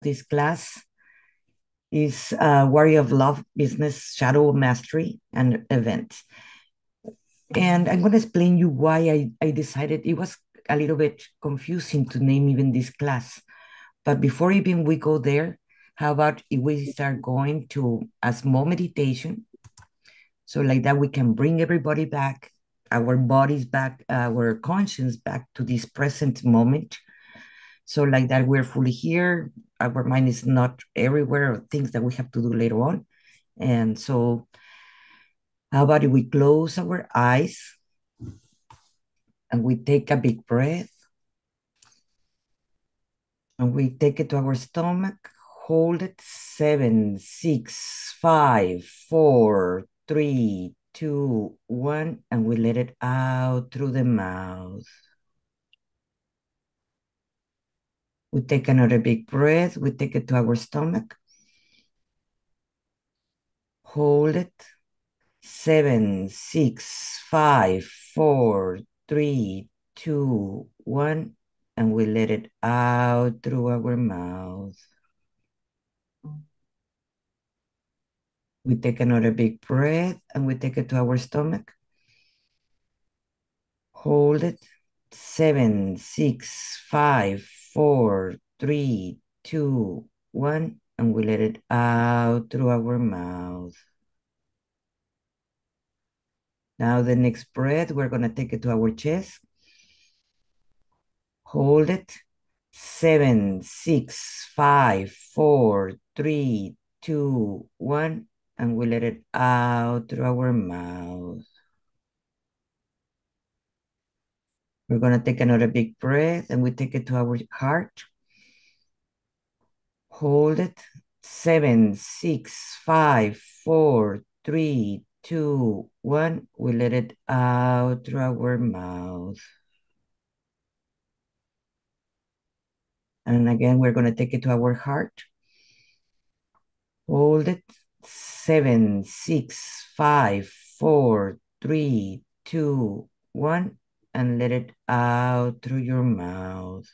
this class is Warrioroflove Business Shadow Mastery and Event. And I'm going to explain you why I decided it was a little bit confusing to name even this class. But before even we go there, how about if we start going to a small meditation? So like that, we can bring everybody back, our bodies back, our conscience back to this present moment. So like that, we're fully here. Our mind is not everywhere, or things that we have to do later on. And so how about if we close our eyes and we take a big breath and we take it to our stomach, hold it, 7, 6, 5, 4, 3, 2, 1, and we let it out through the mouth. We take another big breath, we take it to our stomach, hold it, 7, 6, 5, 4, 3, 2, 1, and we let it out through our mouth. We take another big breath and we take it to our stomach. Hold it. 7, 6, 5, 4, 3, 2, 1, and we let it out through our mouth. Now the next breath, we're going to take it to our chest. Hold it. 7, 6, 5, 4, 3, 2, 1, and we let it out through our mouth. We're going to take another big breath and we take it to our heart. Hold it. 7, 6, 5, 4, 3, 2, 1. We let it out through our mouth. And again, we're going to take it to our heart. Hold it. 7, 6, 5, 4, 3, 2, 1. And let it out through your mouth.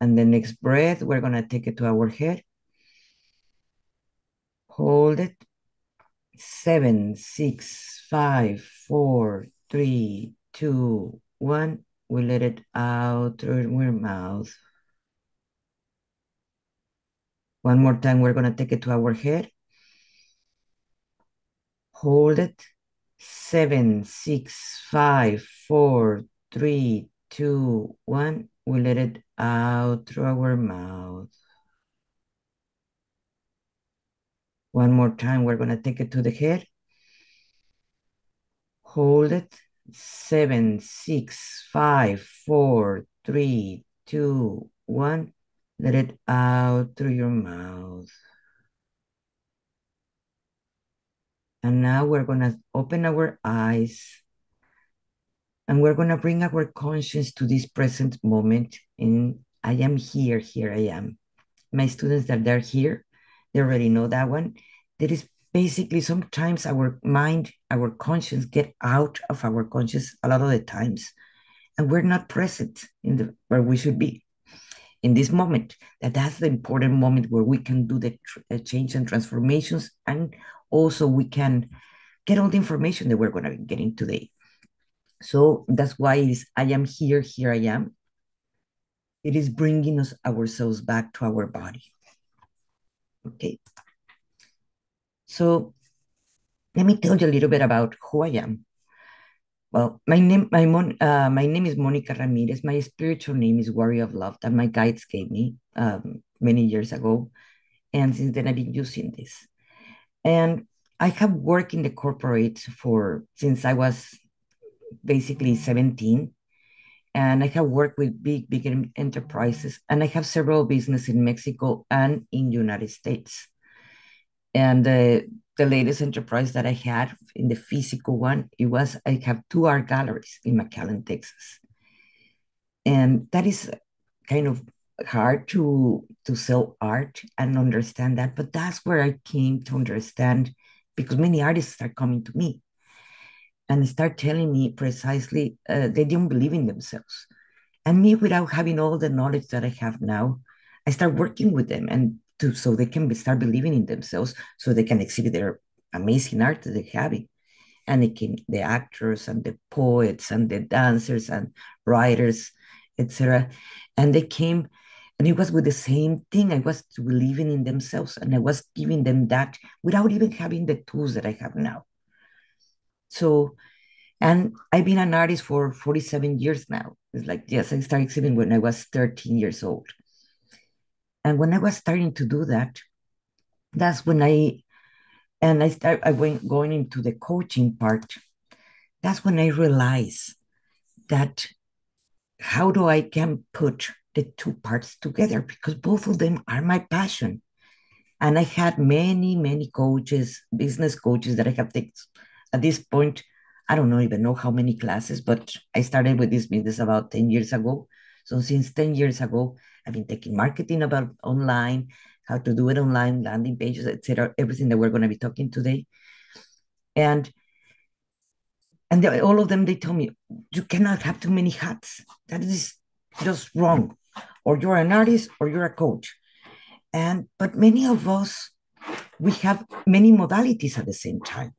And the next breath, we're going to take it to our head. Hold it. 7, 6, 5, 4, 3, 2, 1. We let it out through our mouth. One more time, we're going to take it to our head. Hold it. 7, 6, 5, 4, 3, 2, 1. We let it out through our mouth. One more time, we're going to take it to the head. Hold it. 7, 6, 5, 4, 3, 2, 1. Let it out through your mouth. And now we're going to open our eyes and we're going to bring our conscience to this present moment. And I am here, here I am. My students that they're here, they already know that one. That is basically sometimes our mind, our conscience get out of our conscience a lot of the times. And we're not present in the where we should be in this moment. That's the important moment where we can do the change and transformations, and also we can get all the information that we're going to be getting today. So that's why it is I am here, here I am. It is bringing us ourselves back to our body. Okay. So let me tell you a little bit about who I am. Well, my name is Monica Ramirez. My spiritual name is Warrioroflove that my guides gave me many years ago. And since then, I've been using this. And I have worked in the corporate since I was basically 17. And I have worked with big enterprises. And I have several businesses in Mexico and in United States. And the latest enterprise that I had in the physical one, I have 2 art galleries in McAllen, Texas. And that is kind of hard to sell art and understand that, but that's where I came to understand, because many artists start coming to me and start telling me precisely they don't believe in themselves. And me, without having all the knowledge that I have now, I start working with them so they can start believing in themselves, so they can exhibit their amazing art that they have. And it came the actors and the poets and the dancers and writers, etc. And they came, and it was with the same thing. I was believing in themselves, and I was giving them that without even having the tools that I have now. So, and I've been an artist for 47 years now. It's like, yes, I started exhibiting when I was 13 years old. And when I was starting to do that, that's when I went going into the coaching part. That's when I realized that how do I can put the two parts together, because both of them are my passion. And I had many, many coaches, business coaches that I have taken at this point. I don't know even know how many classes, but I started with this business about 10 years ago. So since 10 years ago, I've been taking marketing about online, how to do it online, landing pages, etc. Everything that we're going to be talking today. And all of them, they tell me, you cannot have too many hats. That is just wrong. Or you're an artist or you're a coach. But many of us, we have many modalities at the same time.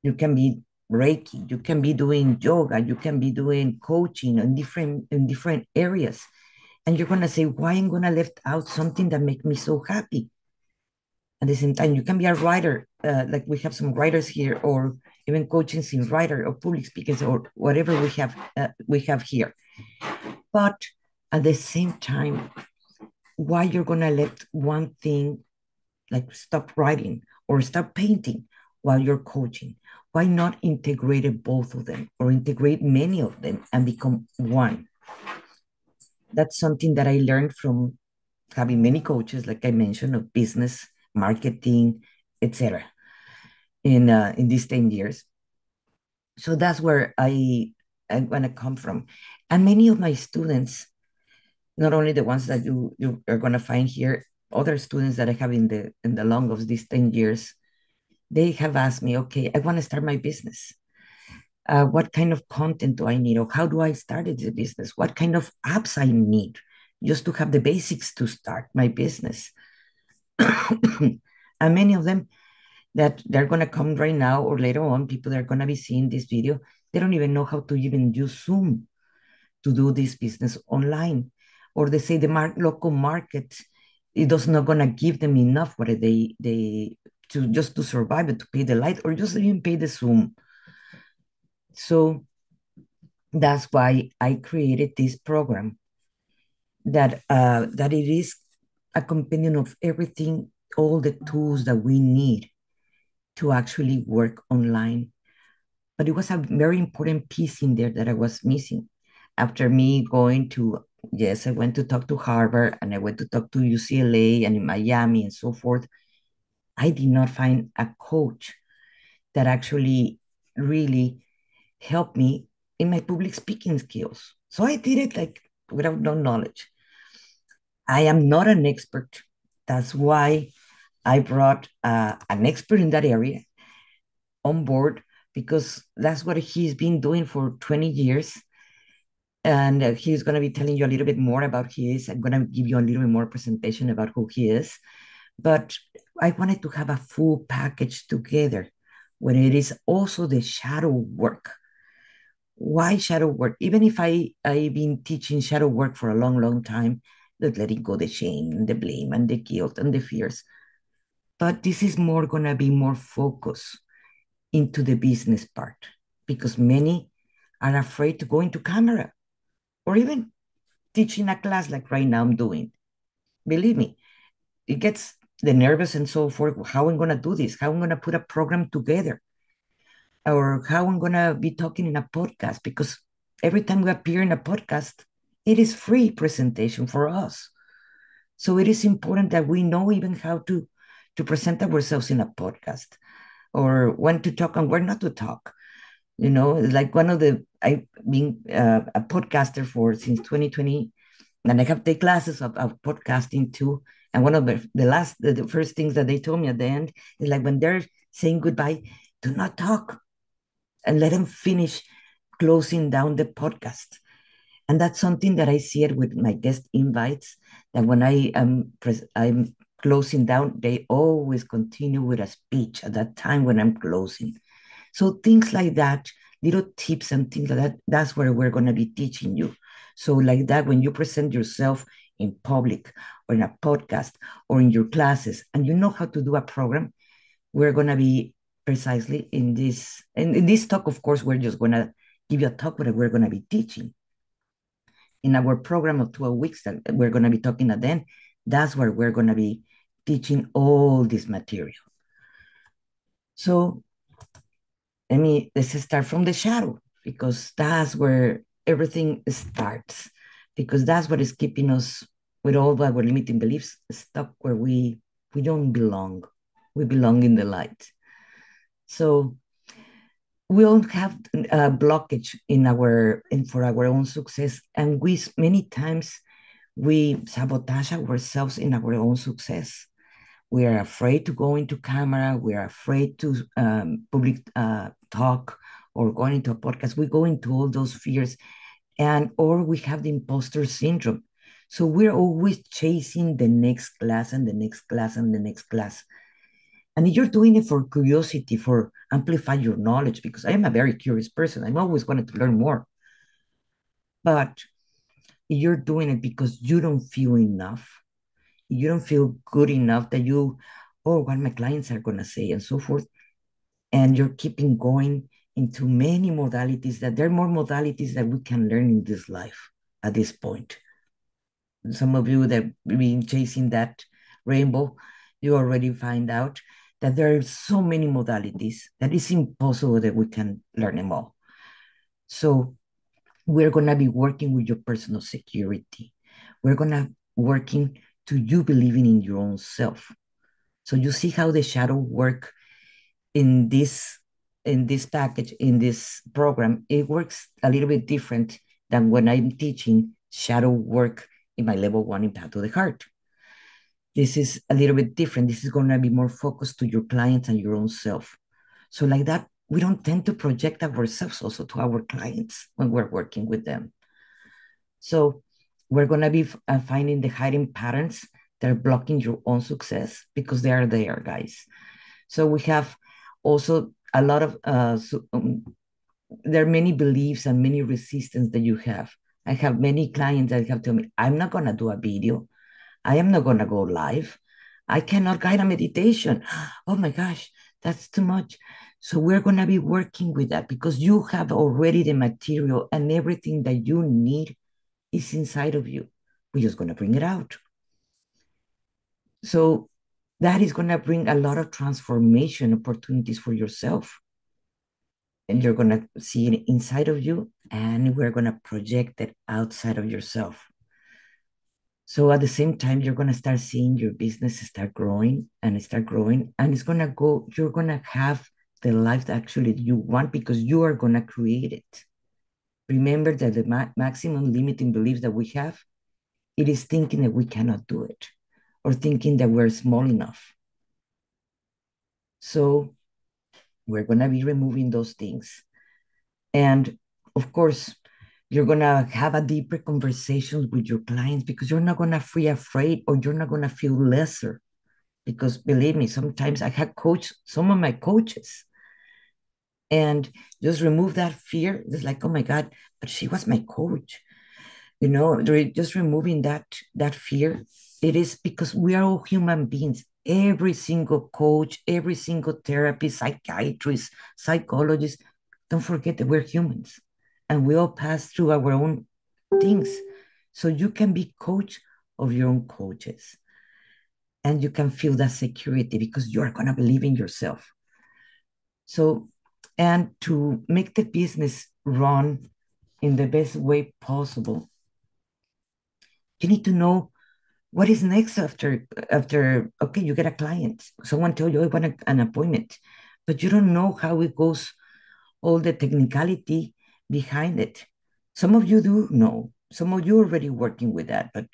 You can be Reiki, you can be doing yoga, you can be doing coaching in different areas. And you're gonna say, why I'm gonna left out something that make me so happy? At the same time, you can be a writer, like we have some writers here, or even coaching in writer or public speakers or whatever we have here. But at the same time, why you're gonna let one thing like stop writing or stop painting while you're coaching? Why not integrate both of them or integrate many of them and become one? That's something that I learned from having many coaches, like I mentioned, of business, marketing, etc. In these 10 years. So that's where I want to come from. And many of my students, not only the ones that you are going to find here, other students that I have in the long of these 10 years, they have asked me, okay, I want to start my business. What kind of content do I need? Or how do I start the business? What kind of apps I need just to have the basics to start my business? And many of them that they're going to come right now or later on, people that are going to be seeing this video, they don't even know how to even use Zoom to do this business online. Or they say the local market, it does not going to give them enough what they to just to survive it, to pay the light or just even pay the Zoom. So that's why I created this program that it is a companion of everything, all the tools that we need to actually work online. But it was a very important piece in there that I was missing. After me going to, yes, I went to talk to Harvard and I went to talk to UCLA and in Miami and so forth. I did not find a coach that actually really helped me in my public speaking skills. So I did it like without no knowledge. I am not an expert. That's why I brought an expert in that area on board, because that's what he's been doing for 20 years. And he's going to be telling you a little bit more about his. I'm going to give you a little bit more presentation about who he is. But I wanted to have a full package together when it is also the shadow work. Why shadow work? Even if I've been teaching shadow work for a long, long time, that letting go the shame, the blame, and the guilt and the fears. But this is more going to be more focused into the business part, because many are afraid to go into camera or even teaching a class like right now I'm doing. Believe me, it gets the nervous and so forth. How I'm going to do this? How I'm going to put a program together? Or how I'm going to be talking in a podcast? Because every time we appear in a podcast, it is free presentation for us. So it is important that we know even how to present ourselves in a podcast, or when to talk and where not to talk. Like I've been a podcaster for since 2020, and I have take classes of podcasting too. And one of the first things that they told me at the end is like, when they're saying goodbye, do not talk and let them finish closing down the podcast. And that's something that I see it with my guest invites, that when I'm closing down, they always continue with a speech at that time when I'm closing. So things like that, little tips and things like that, that's where we're going to be teaching you. So like that, when you present yourself in public or in a podcast or in your classes, and you know how to do a program, we're going to be precisely in this. And in this talk, of course, we're just going to give you a talk, but we're going to be teaching in our program of 12 weeks that we're going to be talking at then. That's where we're going to be teaching all this material. So let's start from the shadow, because that's where everything starts, because that's what is keeping us with all our limiting beliefs stuck where we don't belong. We belong in the light. So we all have a blockage in our and for our own success, and we many times we sabotage ourselves in our own success. We are afraid to go into camera. We are afraid to public talk or going into a podcast. We go into all those fears, and or we have the imposter syndrome. So we're always chasing the next class and the next class and the next class. And you're doing it for curiosity, for amplify your knowledge, because I am a very curious person. I'm always wanted to learn more. But you're doing it because you don't feel enough. You don't feel good enough that you, oh, what my clients are going to say and so forth. And you're keeping going into many modalities, that there are more modalities that we can learn in this life at this point. Some of you that have been chasing that rainbow, you already find out that there are so many modalities that it's impossible that we can learn them all. So we're going to be working with your personal security. We're going to working to you believing in your own self. So you see how the shadow work in this package, in this program. It works a little bit different than when I'm teaching shadow work in my level 1 in Path to the Heart. This is a little bit different. This is going to be more focused to your clients and your own self. So like that, we don't tend to project ourselves also to our clients when we're working with them. So we're going to be finding the hiding patterns that are blocking your own success, because they are there, guys. So we have also a lot of, there are many beliefs and many resistance that you have. I have many clients that have told me, I'm not going to do a video. I am not going to go live. I cannot guide a meditation. Oh my gosh, that's too much. So we're going to be working with that, because you have already the material and everything that you need is inside of you. We're just going to bring it out. So that is going to bring a lot of transformation opportunities for yourself. And you're going to see it inside of you, and we're going to project it outside of yourself. So at the same time, you're going to start seeing your business start growing and start growing, and it's going to go, you're going to have the life that actually you want, because you are going to create it. Remember that the maximum limiting beliefs that we have, it is thinking that we cannot do it, or thinking that we're small enough. So we're going to be removing those things. And of course, you're going to have a deeper conversations with your clients, because you're not going to feel afraid, or you're not going to feel lesser. Because believe me, sometimes I had coached some of my coaches, and just remove that fear. It's like, oh my God, but she was my coach. Just removing that fear. It is because we are all human beings. Every single coach, every single therapist, psychiatrist, psychologist, don't forget that we're humans, and we all pass through our own things. So you can be coach of your own coaches, and you can feel that security, because you are going to believe in yourself. So, and to make the business run in the best way possible, you need to know what is next after. Okay, you get a client, someone tell you, I want an appointment, but you don't know how it goes, all the technicality behind it. Some of you do know, some of you are already working with that, but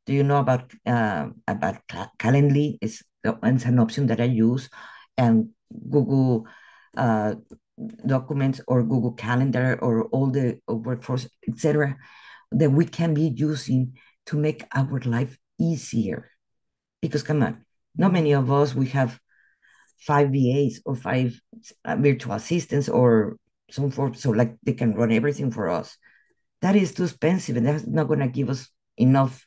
do you know about Calendly? It's an option that I use, and Google Documents, or Google Calendar, or all the workforce, etc. that we can be using to make our life easier. Because come on, not many of us, we have five VAs or five virtual assistants or some form, so like they can run everything for us. That is too expensive, and that's not going to give us enough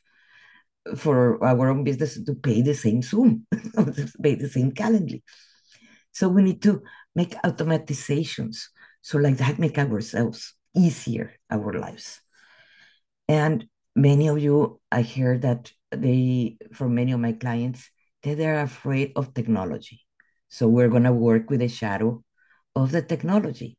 for our own business to pay the same Zoom, to pay the same Calendly. So we need to make automatizations. So like that, make ourselves easier, our lives. And many of you, I hear that from many of my clients, that they're afraid of technology. So we're going to work with the shadow of the technology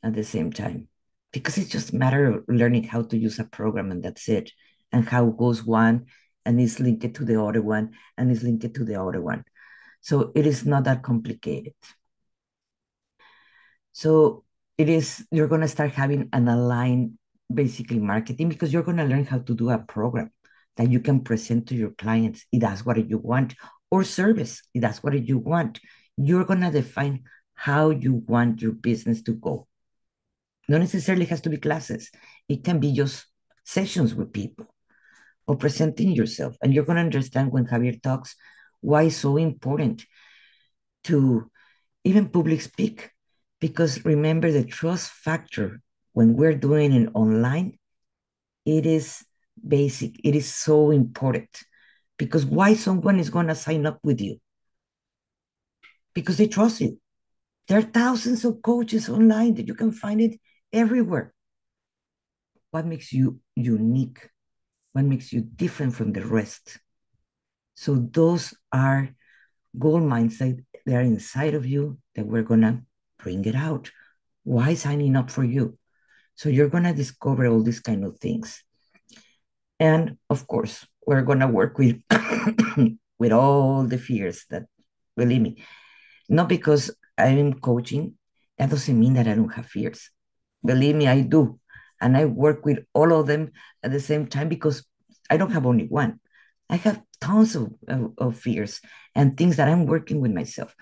at the same time, because it's just a matter of learning how to use a program and that's it, and how goes one and is linked to the other one and is linked to the other one. So it is not that complicated. So you're going to start having an aligned basically marketing, because you're going to learn how to do a program that you can present to your clients. If that's what you want, or service, if that's what you want. You're going to define how you want your business to go. Not necessarily has to be classes. It can be just sessions with people or presenting yourself. And you're going to understand when Javier talks why it's so important to even public speak. Because remember, the trust factor when we're doing it online, it is basic. It is so important. Because why someone is going to sign up with you? Because they trust you. There are thousands of coaches online that you can find it everywhere. What makes you unique? What makes you different from the rest? So those are gold mines that are inside of you that we're gonna bring it out. Why signing up for you? So you're gonna discover all these kind of things. And of course, we're gonna work with with all the fears that, believe me, not because I'm coaching, that doesn't mean that I don't have fears. Believe me, I do. And I work with all of them at the same time, because I don't have only one. I have tons of fears and things that I'm working with myself.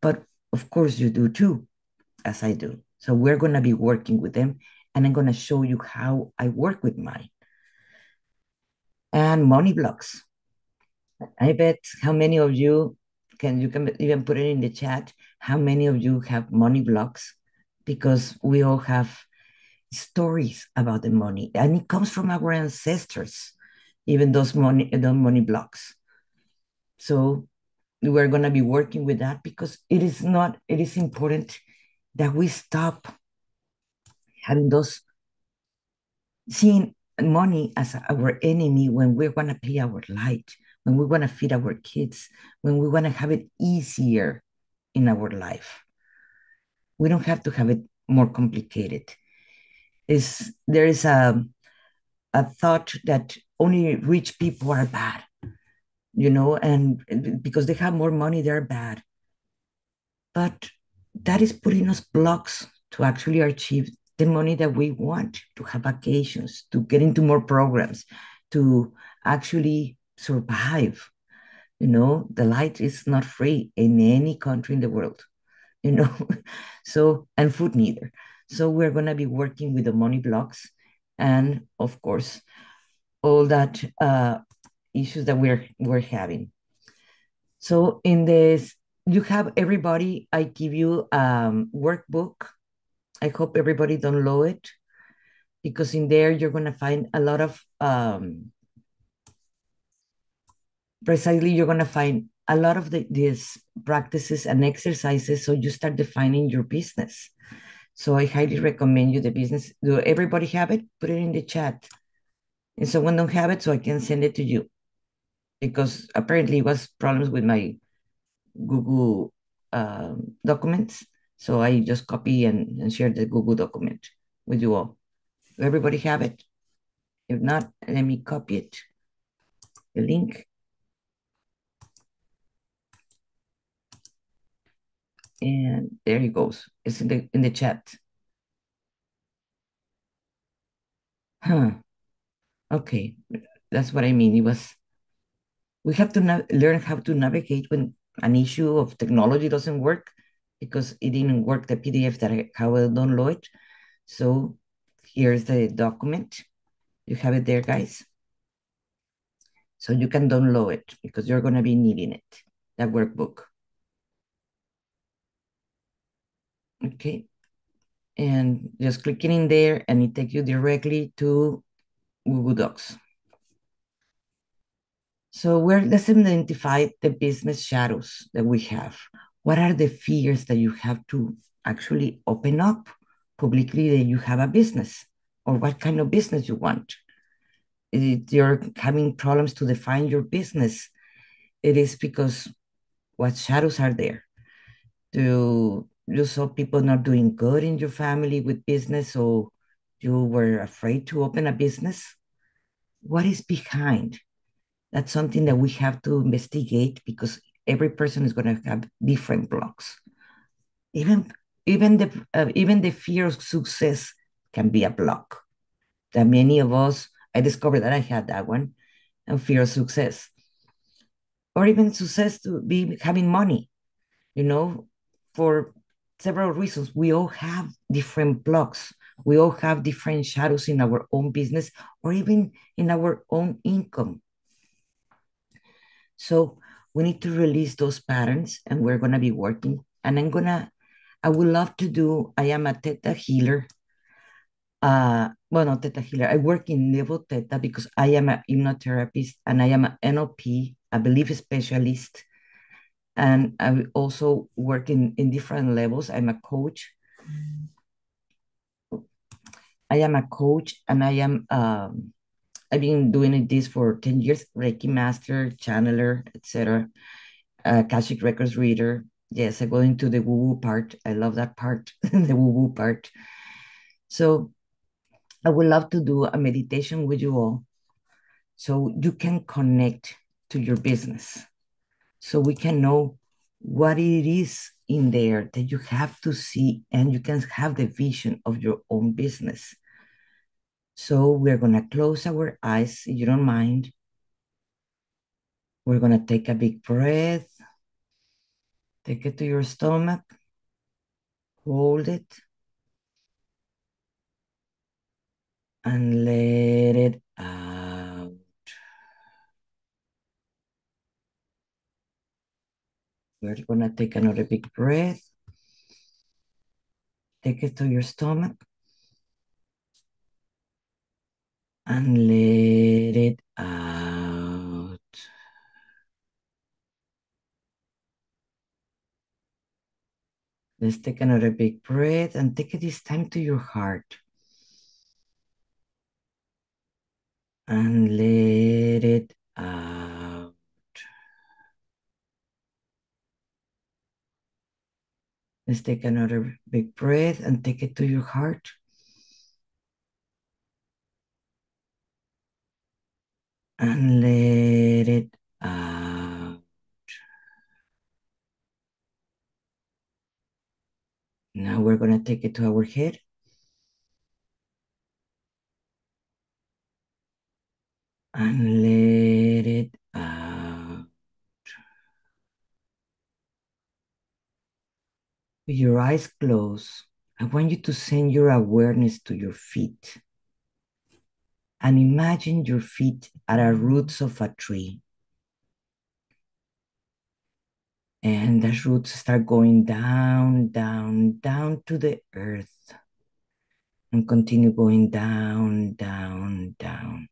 But of course, you do too, as I do. So we're going to be working with them, and I'm going to show you how I work with mine. And money blocks. I bet how many of you can even put it in the chat, how many of you have money blocks, because we all have stories about the money, and it comes from our ancestors, even those money blocks. So we're going to be working with that, because it is important that we stop having those, seeing money as our enemy when we want to pay our light, when we want to feed our kids, when we want to have it easier in our life. We don't have to have it more complicated. There is a thought that only rich people are bad, and because they have more money, they're bad. But that is putting us blocks to actually achieve the money that we want, to have vacations, to get into more programs, to actually survive. The light is not free in any country in the world, you know. So, and food neither. So we're going to be working with the money blocks, and of course all that issues that we're having. So in this, you have everybody, I give you workbook. I hope everybody download it, because in there you're going to find a lot of precisely, you're going to find a lot of these practices and exercises, so you start defining your business. So I highly recommend you the business. Do everybody have it? Put it in the chat. And someone don't have it, so I can send it to you, because apparently it was problems with my Google documents. So I just copy and share the Google document with you all. Do everybody have it? If not, let me copy it, the link. And there it goes. It's in the chat. Huh. Okay. That's what I mean. We have to learn how to navigate when an issue of technology doesn't work, because it didn't work, the PDF that how I download it. So here's the document. You have it there, guys? So you can download it because you're going to be needing it, that workbook. Okay. And just clicking in there and it takes you directly to Google Docs. So let's identify the business shadows that we have. What are the fears that you have to actually open up publicly that you have a business or what kind of business you want? If you're having problems to define your business, it is because what shadows are there? Do you saw people not doing good in your family with business, or you were afraid to open a business? What is behind? That's something that we have to investigate because every person is going to have different blocks. Even even the fear of success can be a block. That many of us, I discovered that I had that one, and fear of success, or even success to be having money. You know, for several reasons, we all have different blocks. We all have different shadows in our own business, or even in our own income. So we need to release those patterns and we're going to be working. And I would love to do, I am a Theta healer. Well, not Theta healer. I work in level Theta because I am a hypnotherapist and I am an NLP, a belief specialist. And I also work in different levels. I'm a coach. I am a coach and I've been doing this for 10 years, Reiki master, channeler, etc. Akashic Records reader. Yes, I go into the woo-woo part. I love that part, the woo-woo part. So I would love to do a meditation with you all so you can connect to your business. So we can know what it is in there that you have to see and you can have the vision of your own business. So we're going to close our eyes, if you don't mind. We're going to take a big breath, take it to your stomach, hold it, and let it out. We're gonna take another big breath. Take it to your stomach and let it out. Let's take another big breath and take it this time to your heart and let it out. Let's take another big breath and take it to your heart and let it out. Now we're going to take it to our head and let it out. With your eyes closed, I want you to send your awareness to your feet and imagine your feet at the roots of a tree. And the roots start going down, down, down to the earth and continue going down, down, down,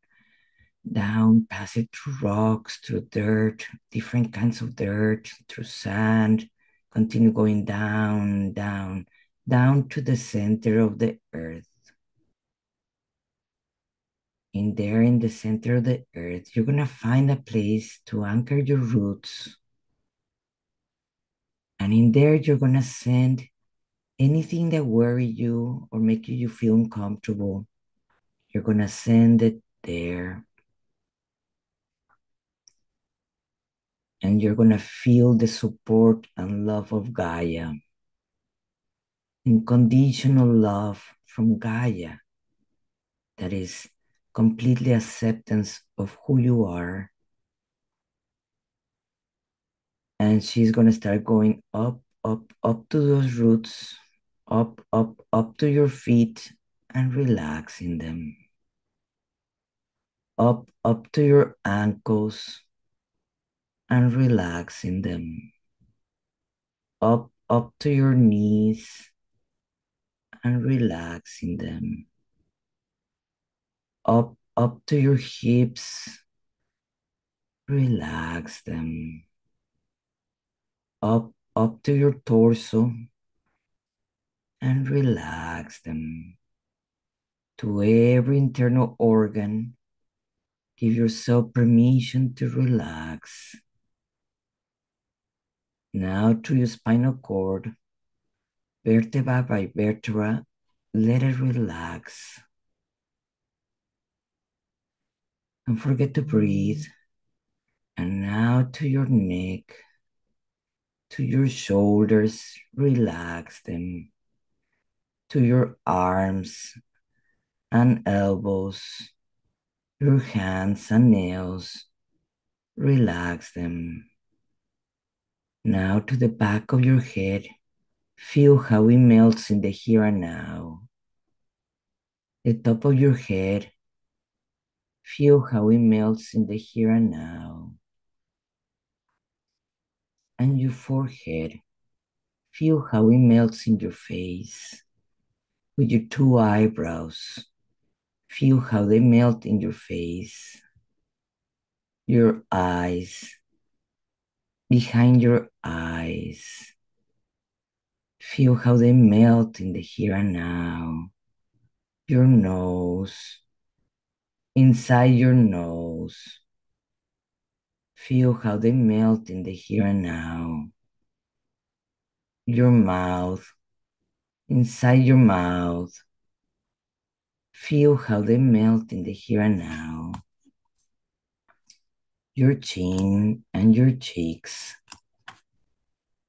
down, pass it through rocks, through dirt, different kinds of dirt, through sand, continue going down, down, down to the center of the earth. In there, in the center of the earth, you're going to find a place to anchor your roots. And in there, you're going to send anything that worry you or make you feel uncomfortable. You're going to send it there. And you're going to feel the support and love of Gaia. Unconditional love from Gaia that is completely acceptance of who you are. And she's going to start going up, up, up to those roots, up, up, up to your feet and relaxing them. up to your ankles and relaxing them. Up to your knees and relaxing them. Up to your hips, relax them. Up to your torso and relax them. To every internal organ, give yourself permission to relax. Now to your spinal cord, vertebra by vertebra, let it relax. Don't forget to breathe. And now to your neck, to your shoulders, relax them. To your arms and elbows, your hands and nails, relax them. Now to the back of your head, feel how it melts in the here and now. The top of your head, feel how it melts in the here and now. And your forehead, feel how it melts in your face. With your two eyebrows, feel how they melt in your face. Your eyes, behind your eyes, feel how they melt in the here and now. Your nose, inside your nose, feel how they melt in the here and now. Your mouth, inside your mouth, feel how they melt in the here and now. Your chin and your cheeks,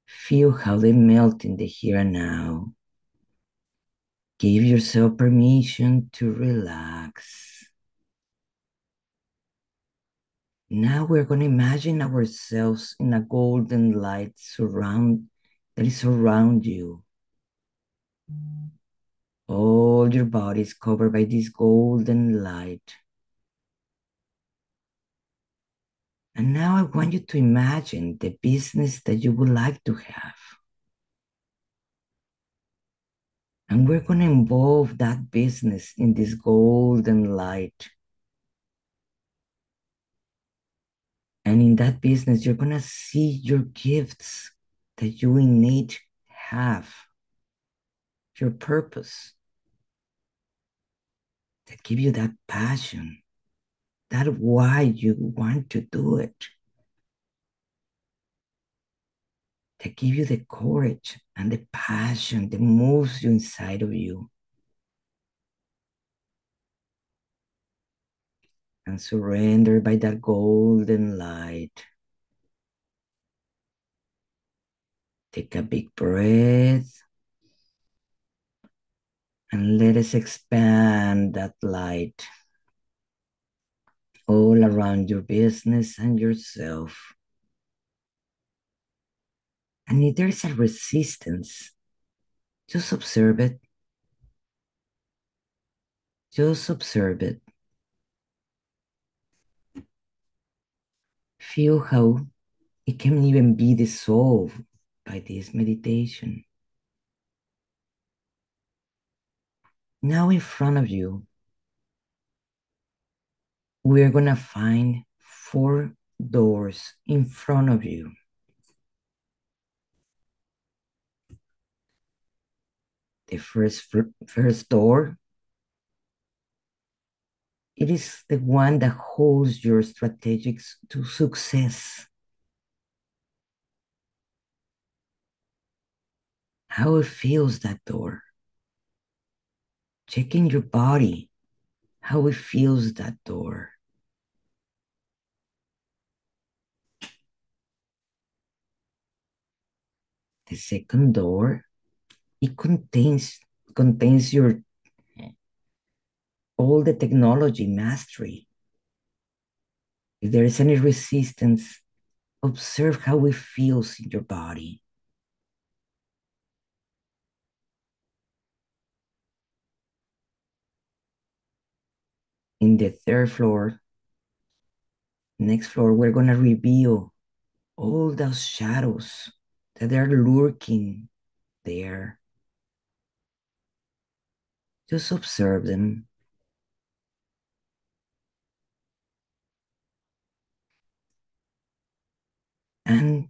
feel how they melt in the here and now. Give yourself permission to relax. Now we're going to imagine ourselves in a golden light that is around you. All your body is covered by this golden light. And now I want you to imagine the business that you would like to have. And we're going to involve that business in this golden light. And in that business, you're going to see your gifts that you innate have, your purpose that give you that passion, that why you want to do it, that give you the courage and the passion that moves you inside of you. And surrender by that golden light. Take a big breath and let us expand that light all around your business and yourself. And if there's a resistance, just observe it. Just observe it. Feel how it can even be dissolved by this meditation. Now in front of you, we're going to find 4 doors in front of you. The first door, it is the one that holds your strategies to success. How it feels, that door. Check in your body, how it feels, that door. The second door, it contains your all the technology mastery. If there is any resistance, observe how it feels in your body. In the third floor, Next floor, we're gonna reveal all those shadows that are lurking there. Just observe them and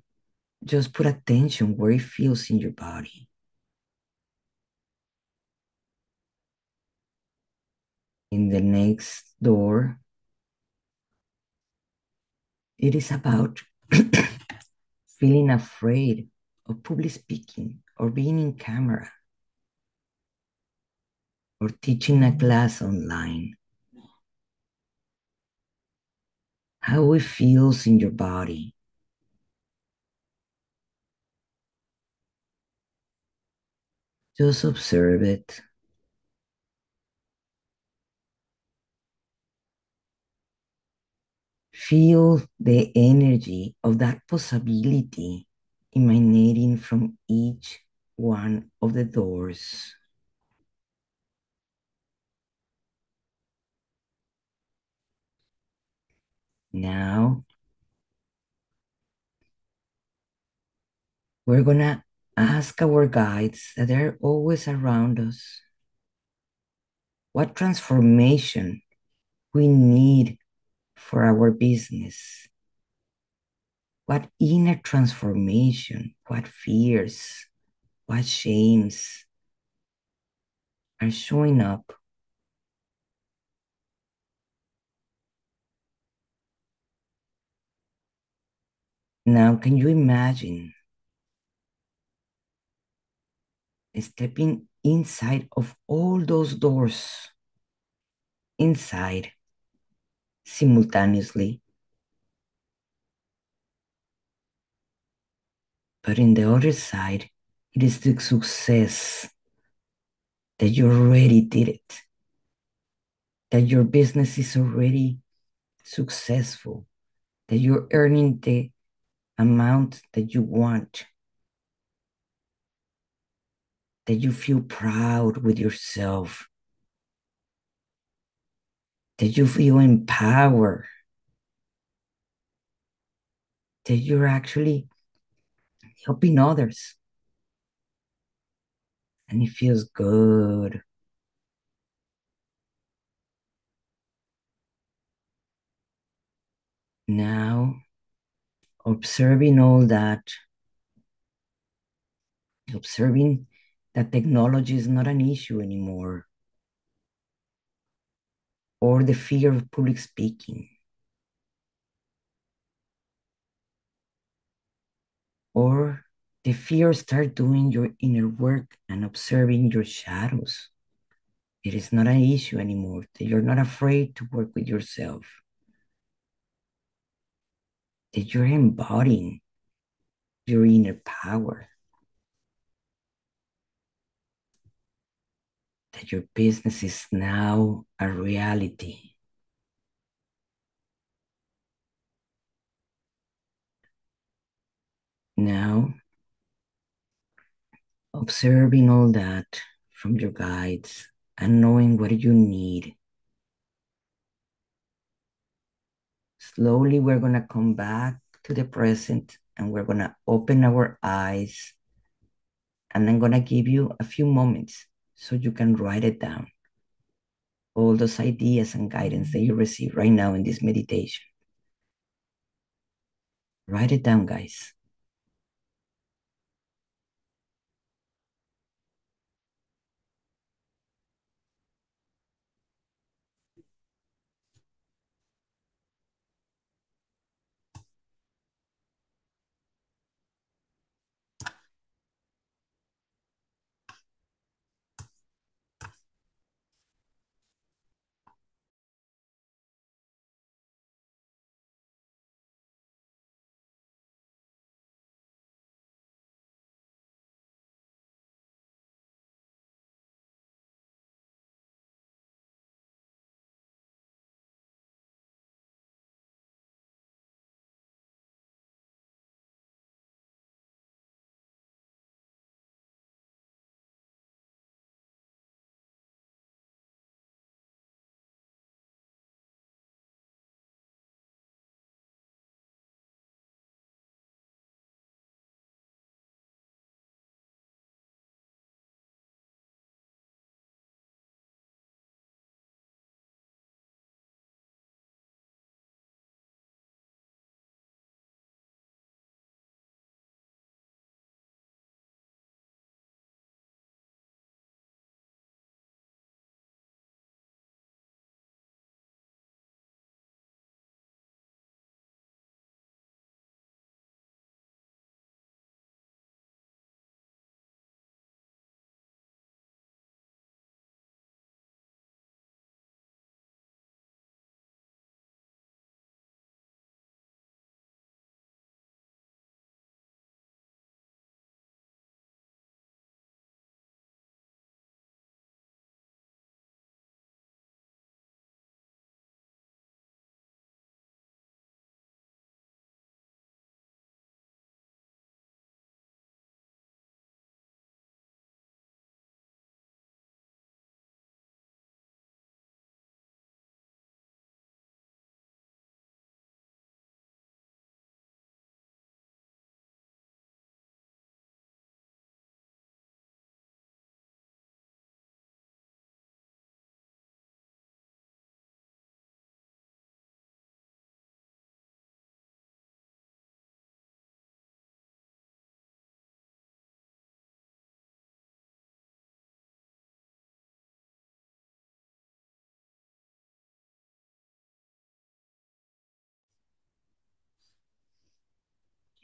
just put attention where it feels in your body. In the next door, it is about feeling afraid of public speaking or being in camera or teaching a class online. How it feels in your body. Just observe it. Feel the energy of that possibility emanating from each one of the doors. Now, we're gonna ask our guides that are always around us what transformation we need for our business, what inner transformation, what fears, what shames are showing up. Now, can you imagine stepping inside of all those doors, inside simultaneously, but in the other side, it is the success that you already did it, that your business is already successful, that you're earning the amount that you want, that you feel proud with yourself, that you feel empowered, that you're actually helping others, and it feels good. Now, observing all that, observing that technology is not an issue anymore, or the fear of public speaking, or the fear start doing your inner work and observing your shadows. It is not an issue anymore. That you're not afraid to work with yourself. That you're embodying your inner power. That your business is now a reality. Now, observing all that from your guides and knowing what you need. Slowly, we're going to come back to the present and we're going to open our eyes. And I'm going to give you a few moments so you can write it down. All those ideas and guidance that you receive right now in this meditation. Write it down, guys.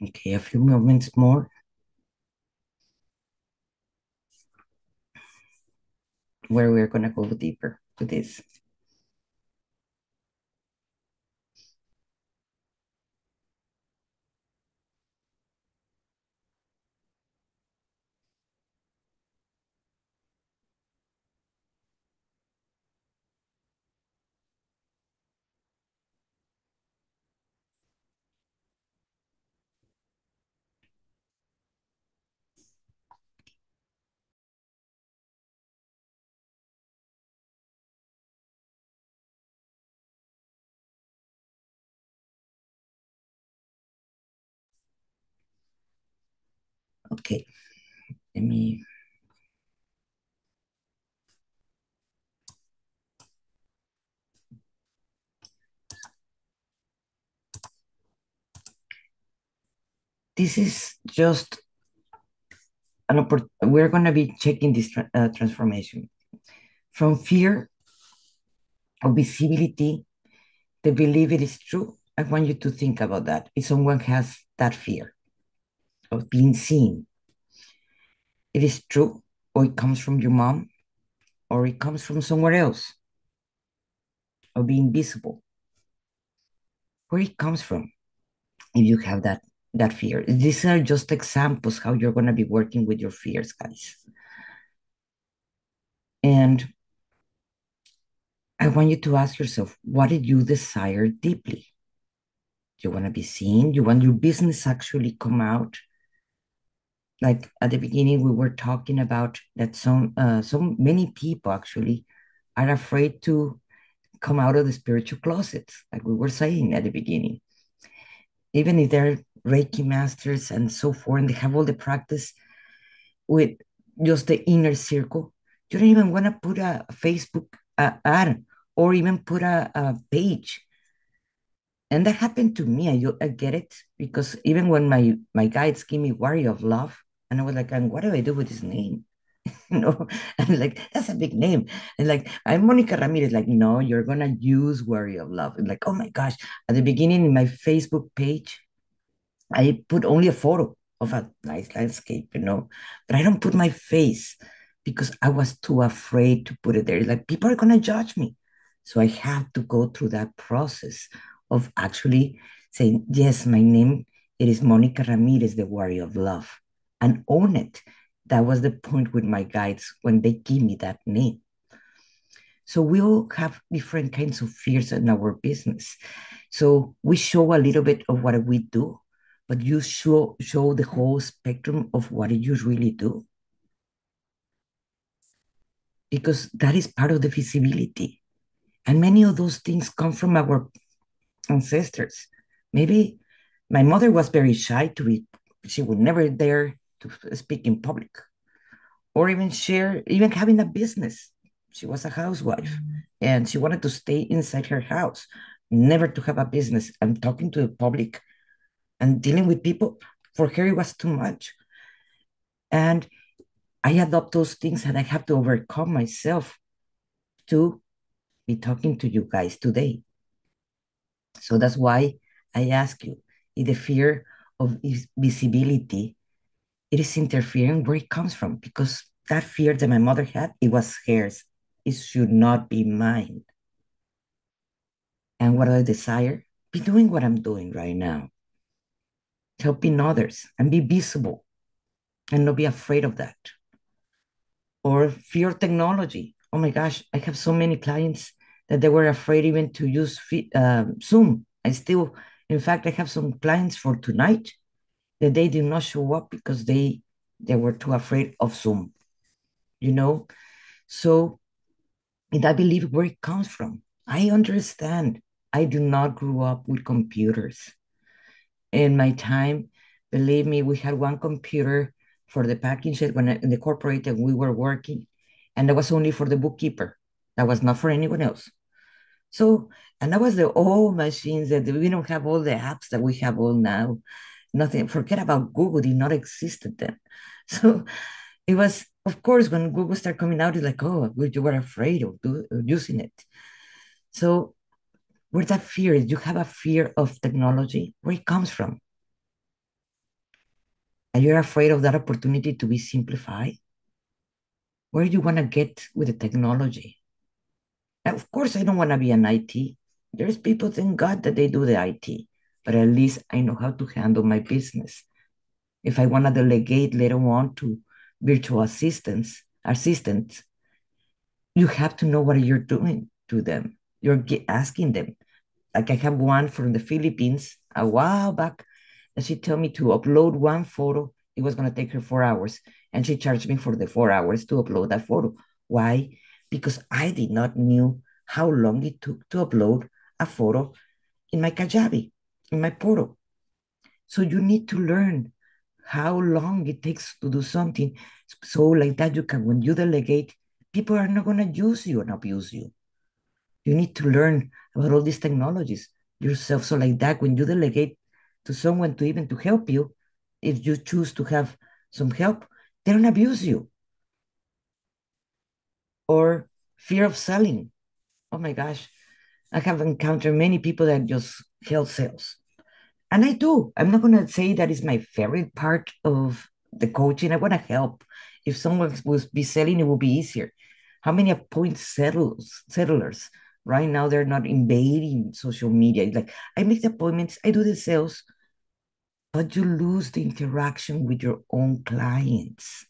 Okay, a few moments more where we're gonna go deeper to this. Okay, let me. This is just an opportunity. We're gonna be checking this transformation from fear of visibility. The belief it is true. I want you to think about that. If someone has that fear of being seen, it is true, or it comes from your mom, or it comes from somewhere else, or being visible, where it comes from. If you have that fear, these are just examples how you're going to be working with your fears, guys. And I want you to ask yourself, what did you desire deeply? You want to be seen? You want your business actually come out? Like at the beginning, we were talking about that so many people actually are afraid to come out of the spiritual closets, like we were saying at the beginning. Even if they're Reiki masters and so forth, and they have all the practice with just the inner circle, you don't even want to put a Facebook ad or even put a page. And that happened to me. I get it because even when my guides give me Warrior of Love, and I was like, and what do I do with this name? You know, and like that's a big name. And like I'm Monica Ramirez, like, no, you're gonna use Warrior of Love. And like, oh my gosh, at the beginning in my Facebook page, I put only a photo of a nice landscape, but I don't put my face because I was too afraid to put it there. Like people are gonna judge me. So I have to go through that process of actually saying, yes, my name, it is Monica Ramirez, the Warrior of Love, and own it. That was the point with my guides when they give me that name. So we all have different kinds of fears in our business. So we show a little bit of what we do, but you show the whole spectrum of what you really do, because that is part of the visibility. And many of those things come from our ancestors. Maybe my mother was very shy to be, she would never dare to speak in public or even share, even having a business. She was a housewife and she wanted to stay inside her house, never to have a business. And talking to the public and dealing with people, for her, it was too much. And I adopt those things and I have to overcome myself to be talking to you guys today. So that's why I ask you, if the fear of visibility, it is interfering where it comes from, because that fear that my mother had, it was hers. It should not be mine. And what do I desire? Be doing what I'm doing right now, helping others and be visible and not be afraid of that. Or fear technology. Oh my gosh, I have so many clients that they were afraid even to use Zoom. I still, in fact, I have some clients for tonight that they did not show up because they were too afraid of Zoom, you know? So, and I believe where it comes from. I understand. I do not grow up with computers. In my time, believe me, we had one computer for the packing shed when in the corporate and we were working, and that was only for the bookkeeper. That was not for anyone else. So, and that was the old machines that we don't have all the apps that we have all now. Nothing, forget about Google, did not existed then. So it was, of course, when Google started coming out, it's like, oh, you were afraid of using it. So where that fear is, you have a fear of technology, where it comes from. Are you afraid of that opportunity to be simplified? Where do you want to get with the technology? Now, of course, I don't want to be an IT. There's people, thank God, that they do the IT, but at least I know how to handle my business. If I want to delegate later on to virtual assistants, you have to know what you're doing to them. You're asking them. Like I have one from the Philippines a while back, and she told me to upload one photo. It was going to take her 4 hours, and she charged me for the 4 hours to upload that photo. Why? Because I did not knew how long it took to upload a photo in my Kajabi, in my portal. So you need to learn how long it takes to do something. So like that, you can, when you delegate, people are not going to use you and abuse you. You need to learn about all these technologies yourself. So like that, when you delegate to someone to even to help you, if you choose to have some help, they don't abuse you. Or fear of selling. Oh my gosh, I have encountered many people that just help sales. And I do. I'm not going to say that is my favorite part of the coaching. I want to help. If someone will be selling, it will be easier. How many point settlers right now? They're not invading social media. It's like I make the appointments, I do the sales, but you lose the interaction with your own clients.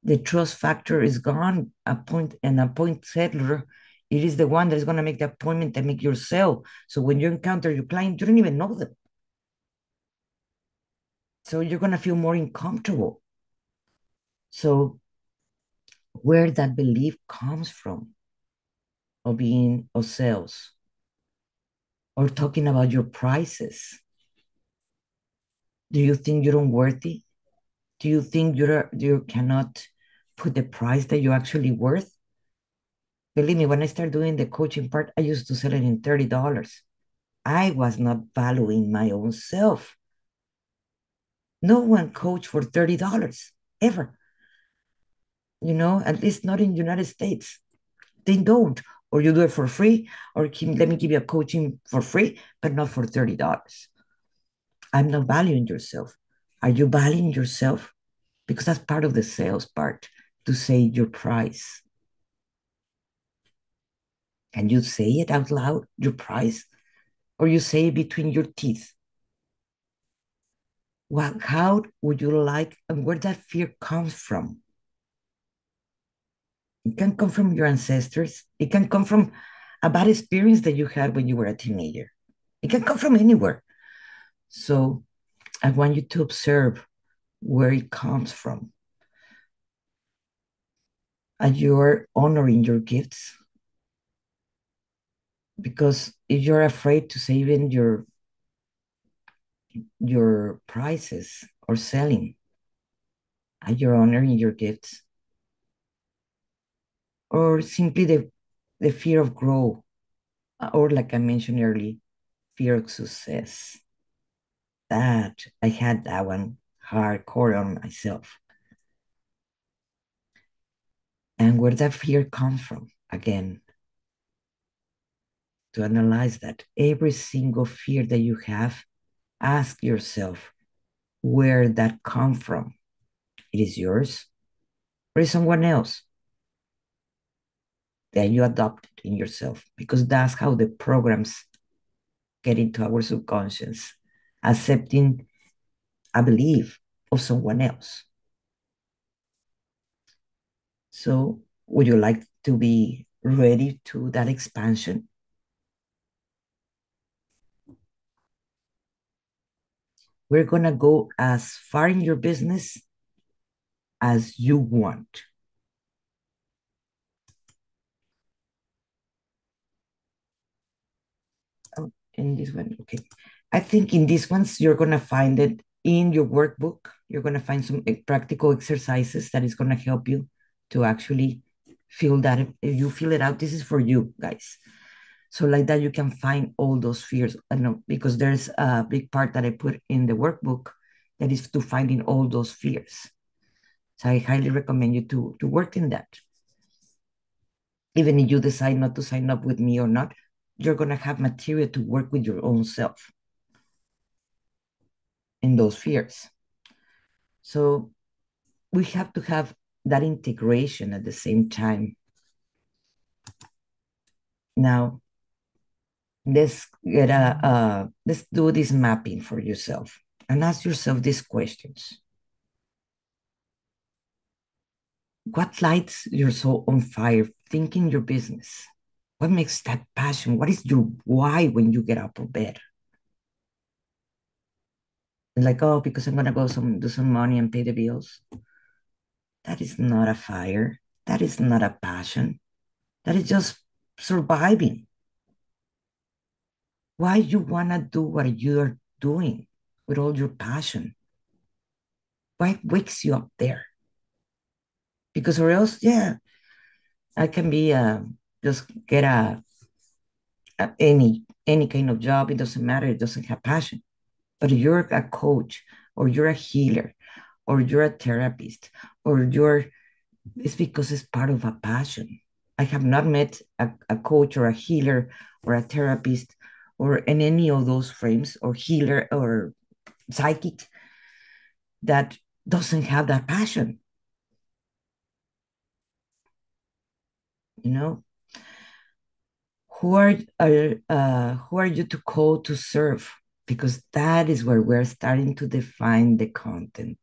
The trust factor is gone. A point settler, it is the one that is going to make the appointment and make your sale. So when you encounter your client, you don't even know them. So you're going to feel more uncomfortable. So where that belief comes from of being of sales or talking about your prices. Do you think you're unworthy? Do you think you cannot put the price that you're actually worth? Believe me, when I started doing the coaching part, I used to sell it in $30. I was not valuing my own self. No one coach for $30 ever, at least not in the United States. They don't. Or you do it for free, or let me give you a coaching for free, but not for $30. I'm not valuing yourself. Are you valuing yourself? Because that's part of the sales part, to say your price. Can you say it out loud, your price? Or you say it between your teeth? Well, how would you like, and where that fear comes from? It can come from your ancestors. It can come from a bad experience that you had when you were a teenager. It can come from anywhere. So I want you to observe where it comes from. And you're honoring your gifts. Because if you're afraid to say even your prices or selling, and you're honoring your gifts, or simply the fear of growth, or like I mentioned earlier, fear of success. That I had that one hardcore on myself. And where that fear comes from, again, to analyze that every single fear that you have, ask yourself where that come from. It is yours or is someone else that you adopted in yourself, because that's how the programs get into our subconscious, accepting a belief of someone else. So would you like to be ready to that expansion? We're going to go as far in your business as you want. Oh, in this one, okay. I think in these ones, you're going to find it in your workbook. You're going to find some practical exercises that is going to help you to actually feel that. If you feel it out, this is for you guys. So like that, you can find all those fears. I know, because there's a big part that I put in the workbook that is to finding all those fears. So I highly recommend you to work in that. Even if you decide not to sign up with me or not, you're going to have material to work with your own self in those fears. So we have to have that integration at the same time. Now, let's do this mapping for yourself and ask yourself these questions. What lights your soul on fire thinking your business? What makes that passion? What is your why when you get out of bed? Like, oh, because I'm gonna go do some money and pay the bills. That is not a fire. That is not a passion. That is just surviving. Why you wanna do what you're doing with all your passion? Why wakes you up there? Because or else, yeah, I can be just get any kind of job. It doesn't matter. It doesn't have passion. But if you're a coach or you're a healer or you're a therapist or it's because it's part of a passion. I have not met a coach or a healer or a therapist or in any of those frames or healer or psychic that doesn't have that passion. You know, who are you to call to serve? Because that is where we're starting to define the content.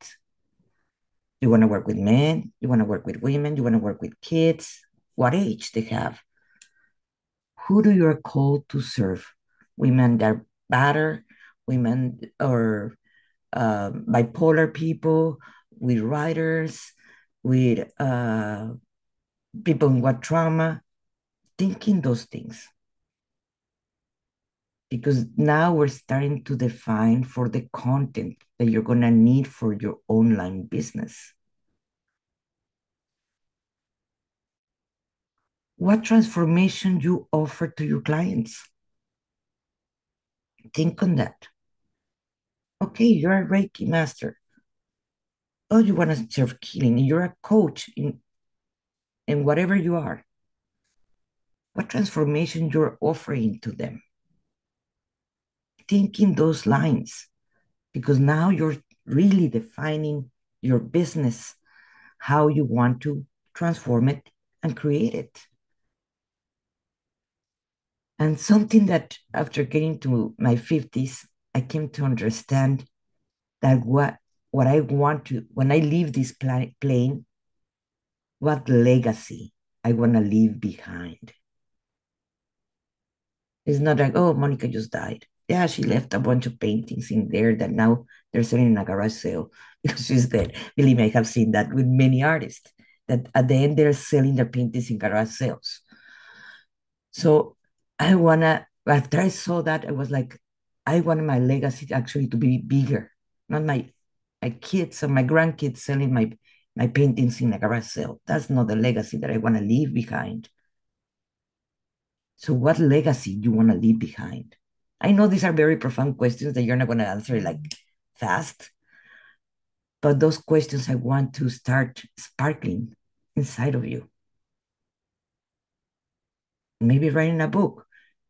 You want to work with men, you want to work with women, you want to work with kids, what age they have. Who do you are called to serve? Women that are better, women or bipolar people, with writers, with people with trauma, thinking those things. Because now we're starting to define for the content that you're going to need for your online business. What transformation you offer to your clients? Think on that. Okay, you're a Reiki master. Oh, you want to serve healing. You're a coach in whatever you are. What transformation you're offering to them? Think in those lines because now you're really defining your business, how you want to transform it and create it. And something that after getting to my 50s, I came to understand that what I want to, when I leave this plane, what legacy I want to leave behind. It's not like, oh, Monica just died. Yeah, she left a bunch of paintings in there that now they're selling in a garage sale because she's dead. Believe me, I have seen that with many artists that at the end they're selling their paintings in garage sales. So after I saw that, I was like, I wanted my legacy actually to be bigger, not my kids or my grandkids selling my paintings in a garage sale. That's not the legacy that I want to leave behind. So, what legacy do you want to leave behind? I know these are very profound questions that you're not going to answer like fast, but those questions I want to start sparkling inside of you. Maybe writing a book,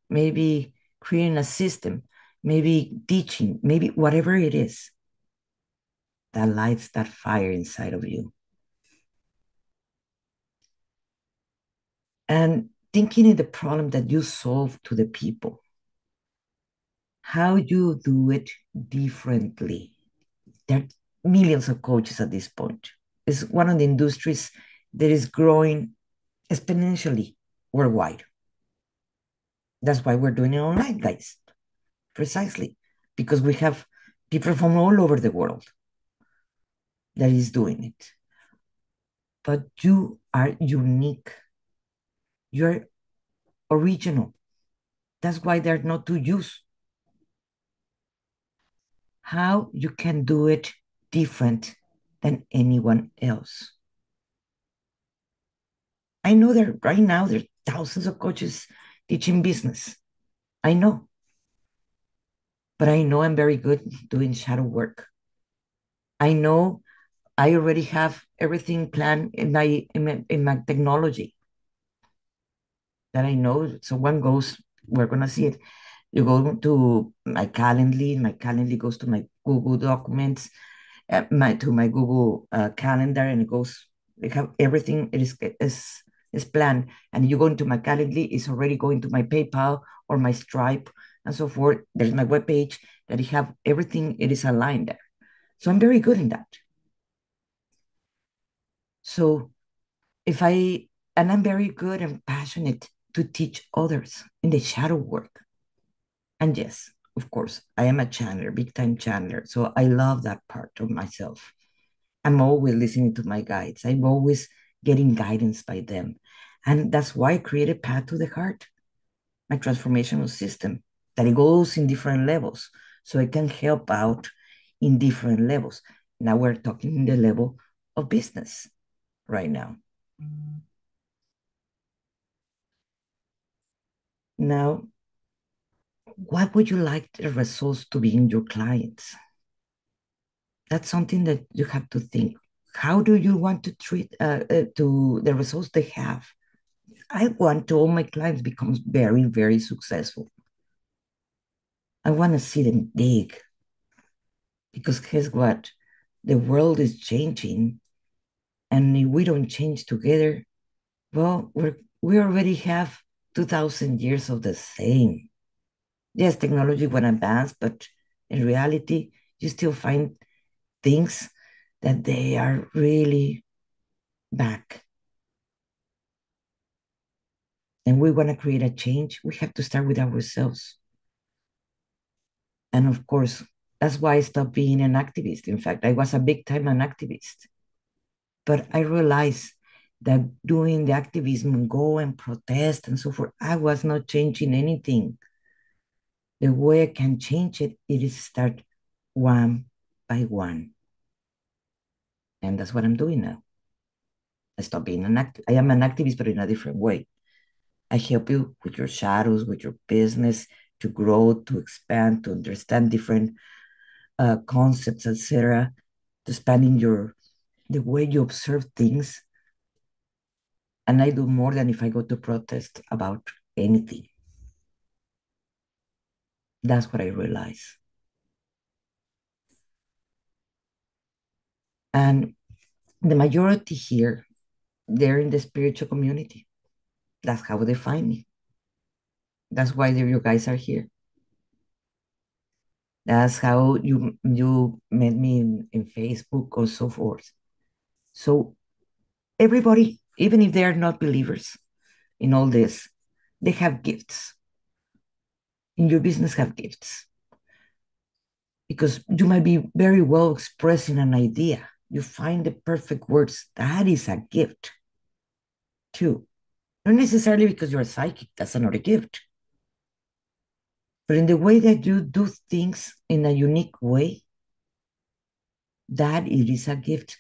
maybe creating a system, maybe teaching, maybe whatever it is that lights that fire inside of you. And thinking in the problem that you solve to the people, how you do it differently. There are millions of coaches at this point. It's one of the industries that is growing exponentially worldwide. That's why we're doing it online, guys. Precisely because we have people from all over the world that is doing it. But you are unique. You're original. That's why they're not to use. How you can do it different than anyone else. I know that right now there are thousands of coaches teaching business. I know, but I know I'm very good doing shadow work. I know I already have everything planned in my technology that I know. So one goes, we're gonna see it. You go to my Calendly goes to my Google Documents, to my Google calendar, and it goes. They have everything. It is planned, and you go into my calendar. It's already going to my PayPal or my Stripe and so forth. There's my webpage that it have everything. It is aligned there. So I'm very good in that. So if I and I'm very good and passionate to teach others in the shadow work. And yes, of course, I am a channeler, big time channeler. So I love that part of myself. I'm always listening to my guides. I'm always getting guidance by them. And that's why I created Path to the Heart, my transformational system, that it goes in different levels. So I can help out in different levels. Now we're talking in the level of business right now. Now, what would you like the results to be in your clients? That's something that you have to think. How do you want to treat to the results they have? I want to all my clients become very, very successful. I want to see them big because guess what? The world is changing, and if we don't change together, well, we already have 2,000 years of the same. Yes, technology will advance, but in reality, you still find things that they are really back. And we want to create a change, we have to start with ourselves. And of course, that's why I stopped being an activist. In fact, I was a big time an activist. But I realized that doing the activism and go and protest and so forth, I was not changing anything. The way I can change it is start one by one. And that's what I'm doing now. I stopped being an activist. I am an activist, but in a different way. I help you with your shadows, with your business, to grow, to expand, to understand different concepts, etc., to expanding your the way you observe things. And I do more than if I go to protest about anything. That's what I realize. And the majority here, they're in the spiritual community. That's how they find me. That's why you guys are here. That's how you met me in Facebook or so forth. So everybody, even if they are not believers in all this, they have gifts. In your business, have gifts because you might be very well expressing an idea. You find the perfect words. That is a gift too. Not necessarily because you're a psychic, that's another gift. But in the way that you do things in a unique way, that it is a gift.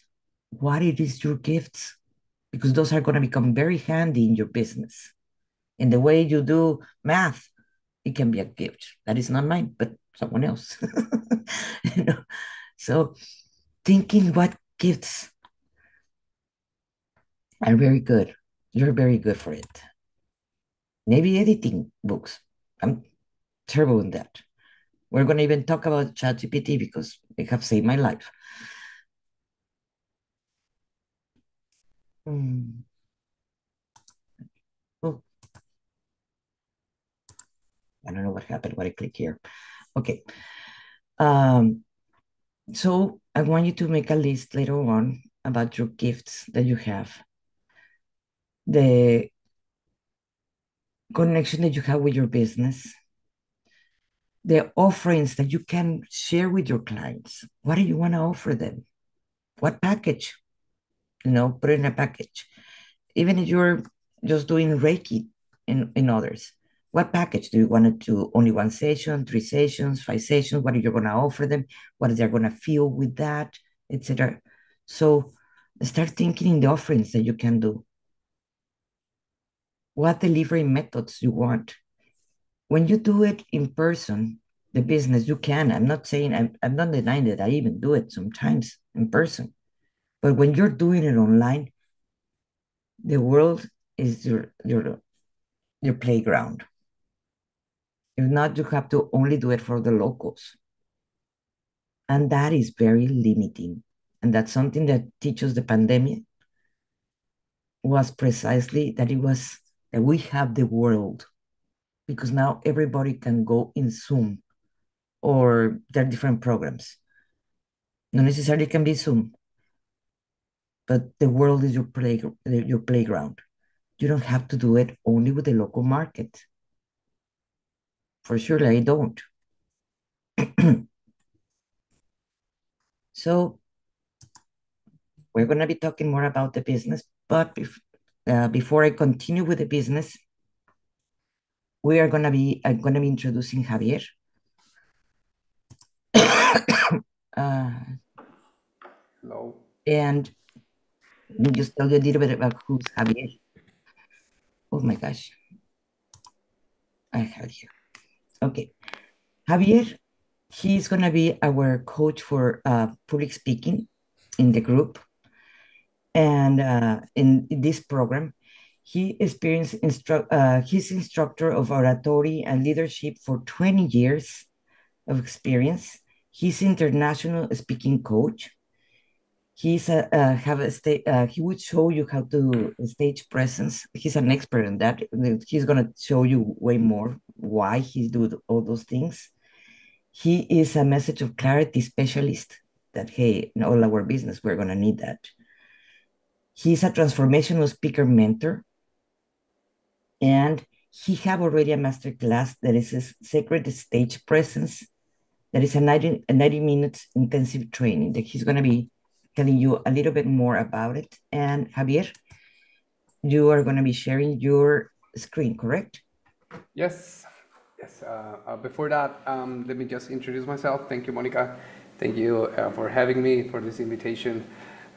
What it is your gifts? Because those are going to become very handy in your business. In the way you do math, it can be a gift. That is not mine, but someone else. you know? So thinking what gifts are very good. You're very good for it. Maybe editing books. I'm terrible in that. We're going to even talk about ChatGPT because they have saved my life. Hmm. Oh, I don't know what happened when I click here. Okay. Um, so I want you to make a list later on about your gifts that you have, the connection that you have with your business, the offerings that you can share with your clients. What do you want to offer them? What package? Put it in a package. Even if you're just doing Reiki in others, what package do you want to do? Only one session, three sessions, five sessions? What are you going to offer them? What are they going to feel with that, etc. So start thinking in the offerings that you can do. What delivery methods you want. When you do it in person, the business, you can. I'm not saying, I'm not denying that I even do it sometimes in person. But when you're doing it online, the world is your playground. If not, you have to only do it for the locals. And that is very limiting. And that's something that teaches the pandemic was precisely that we have the world because now everybody can go in Zoom or there are different programs. Not necessarily can be Zoom, but the world is your playground. You don't have to do it only with the local market. For sure, I don't. So we're going to be talking more about the business, but before I continue with the business, I'm going to be introducing Javier. uh, Hello. and let me just tell you a little bit about who's Javier. Oh my gosh, I have it here. Okay, Javier, he's going to be our coach for public speaking in the group. And in this program, he's instructor of oratory and leadership for 20 years of experience. He's international speaking coach. He would show you how to stage presence. He's an expert in that. He's gonna show you way more why he do all those things. He is a message of clarity specialist that, hey, in all our business, we're gonna need that. He's a transformational speaker mentor, and he have already a master class that is a sacred stage presence. That is a 90 minutes intensive training that he's going to be telling you a little bit more about it. And Javier, you are going to be sharing your screen, correct? Yes. Yes. Before that, let me just introduce myself. Thank you, Monica. Thank you for having me for this invitation.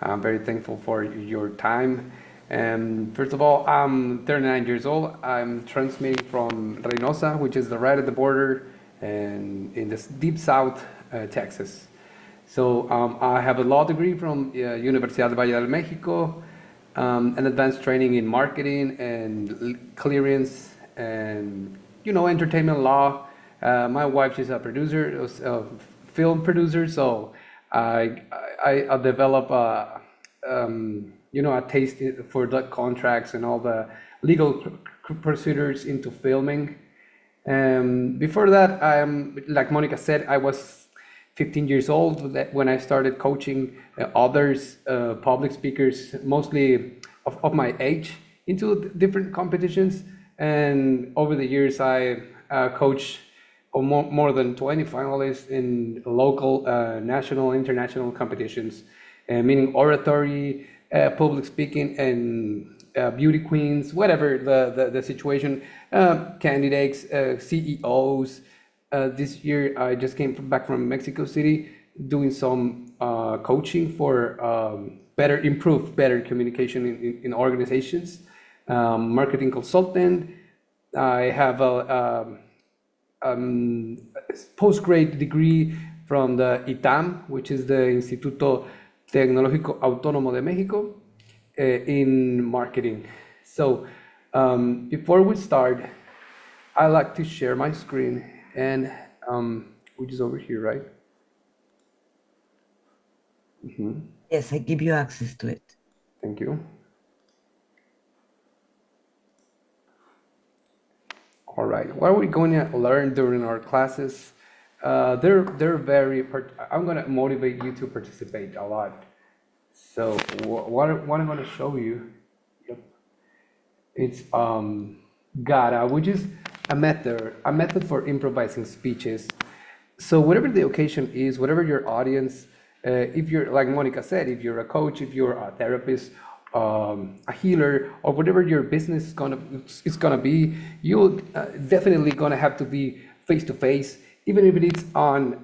I'm very thankful for your time. And first of all, I'm 39 years old. I'm transmitting from Reynosa, which is right at the border and in the deep south, Texas. So I have a law degree from Universidad de Valle del Mexico, an advanced training in marketing and clearance and entertainment law. My wife is a producer, a film producer, so I develop a taste for the contracts and all the legal procedures into filming. Before that, like Monica said, I was 15 years old when I started coaching others, public speakers, mostly of my age, into different competitions. And over the years, I coached more than 20 finalists in local, national, international competitions, meaning oratory, public speaking, and beauty queens, whatever the situation, candidates, CEOs. This year, I just came back from Mexico City doing some coaching for better communication in organizations, marketing consultant. I have a postgrad degree from the ITAM, which is the Instituto Tecnológico Autónomo de México, in marketing. So before we start, I like to share my screen, and which is over here, right? Yes, I give you access to it. Thank you. All right, what are we going to learn during our classes? They're very, I'm going to motivate you to participate a lot. So what I'm going to show you, yep, it's Gada, which is a method for improvising speeches. So whatever the occasion is, whatever your audience, if you're like Monica said, if you're a coach, if you're a therapist, a healer, or whatever your business is gonna be, you're definitely gonna have to be face to face, even if it's on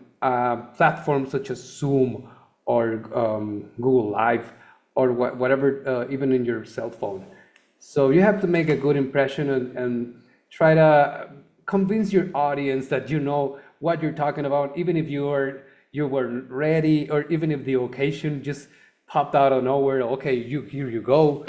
platforms such as Zoom or Google Live or whatever, even in your cell phone. So you have to make a good impression and try to convince your audience that you know what you're talking about, even if you weren't ready, or even if the occasion just popped out of nowhere. Okay, here you go.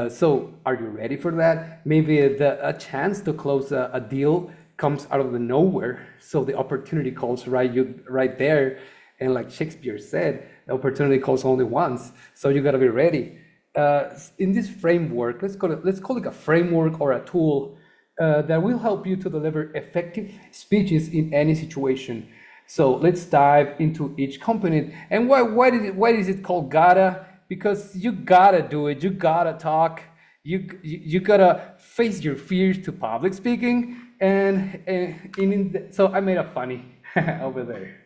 So are you ready for that? Maybe a chance to close a deal comes out of the nowhere. So the opportunity calls right there. And like Shakespeare said, the opportunity calls only once, so you got to be ready. In this framework, let's call it a framework or a tool that will help you to deliver effective speeches in any situation. So let's dive into each component. And why is it called gotta? Because you gotta do it. You gotta talk. You gotta face your fears to public speaking. So I made a funny over there.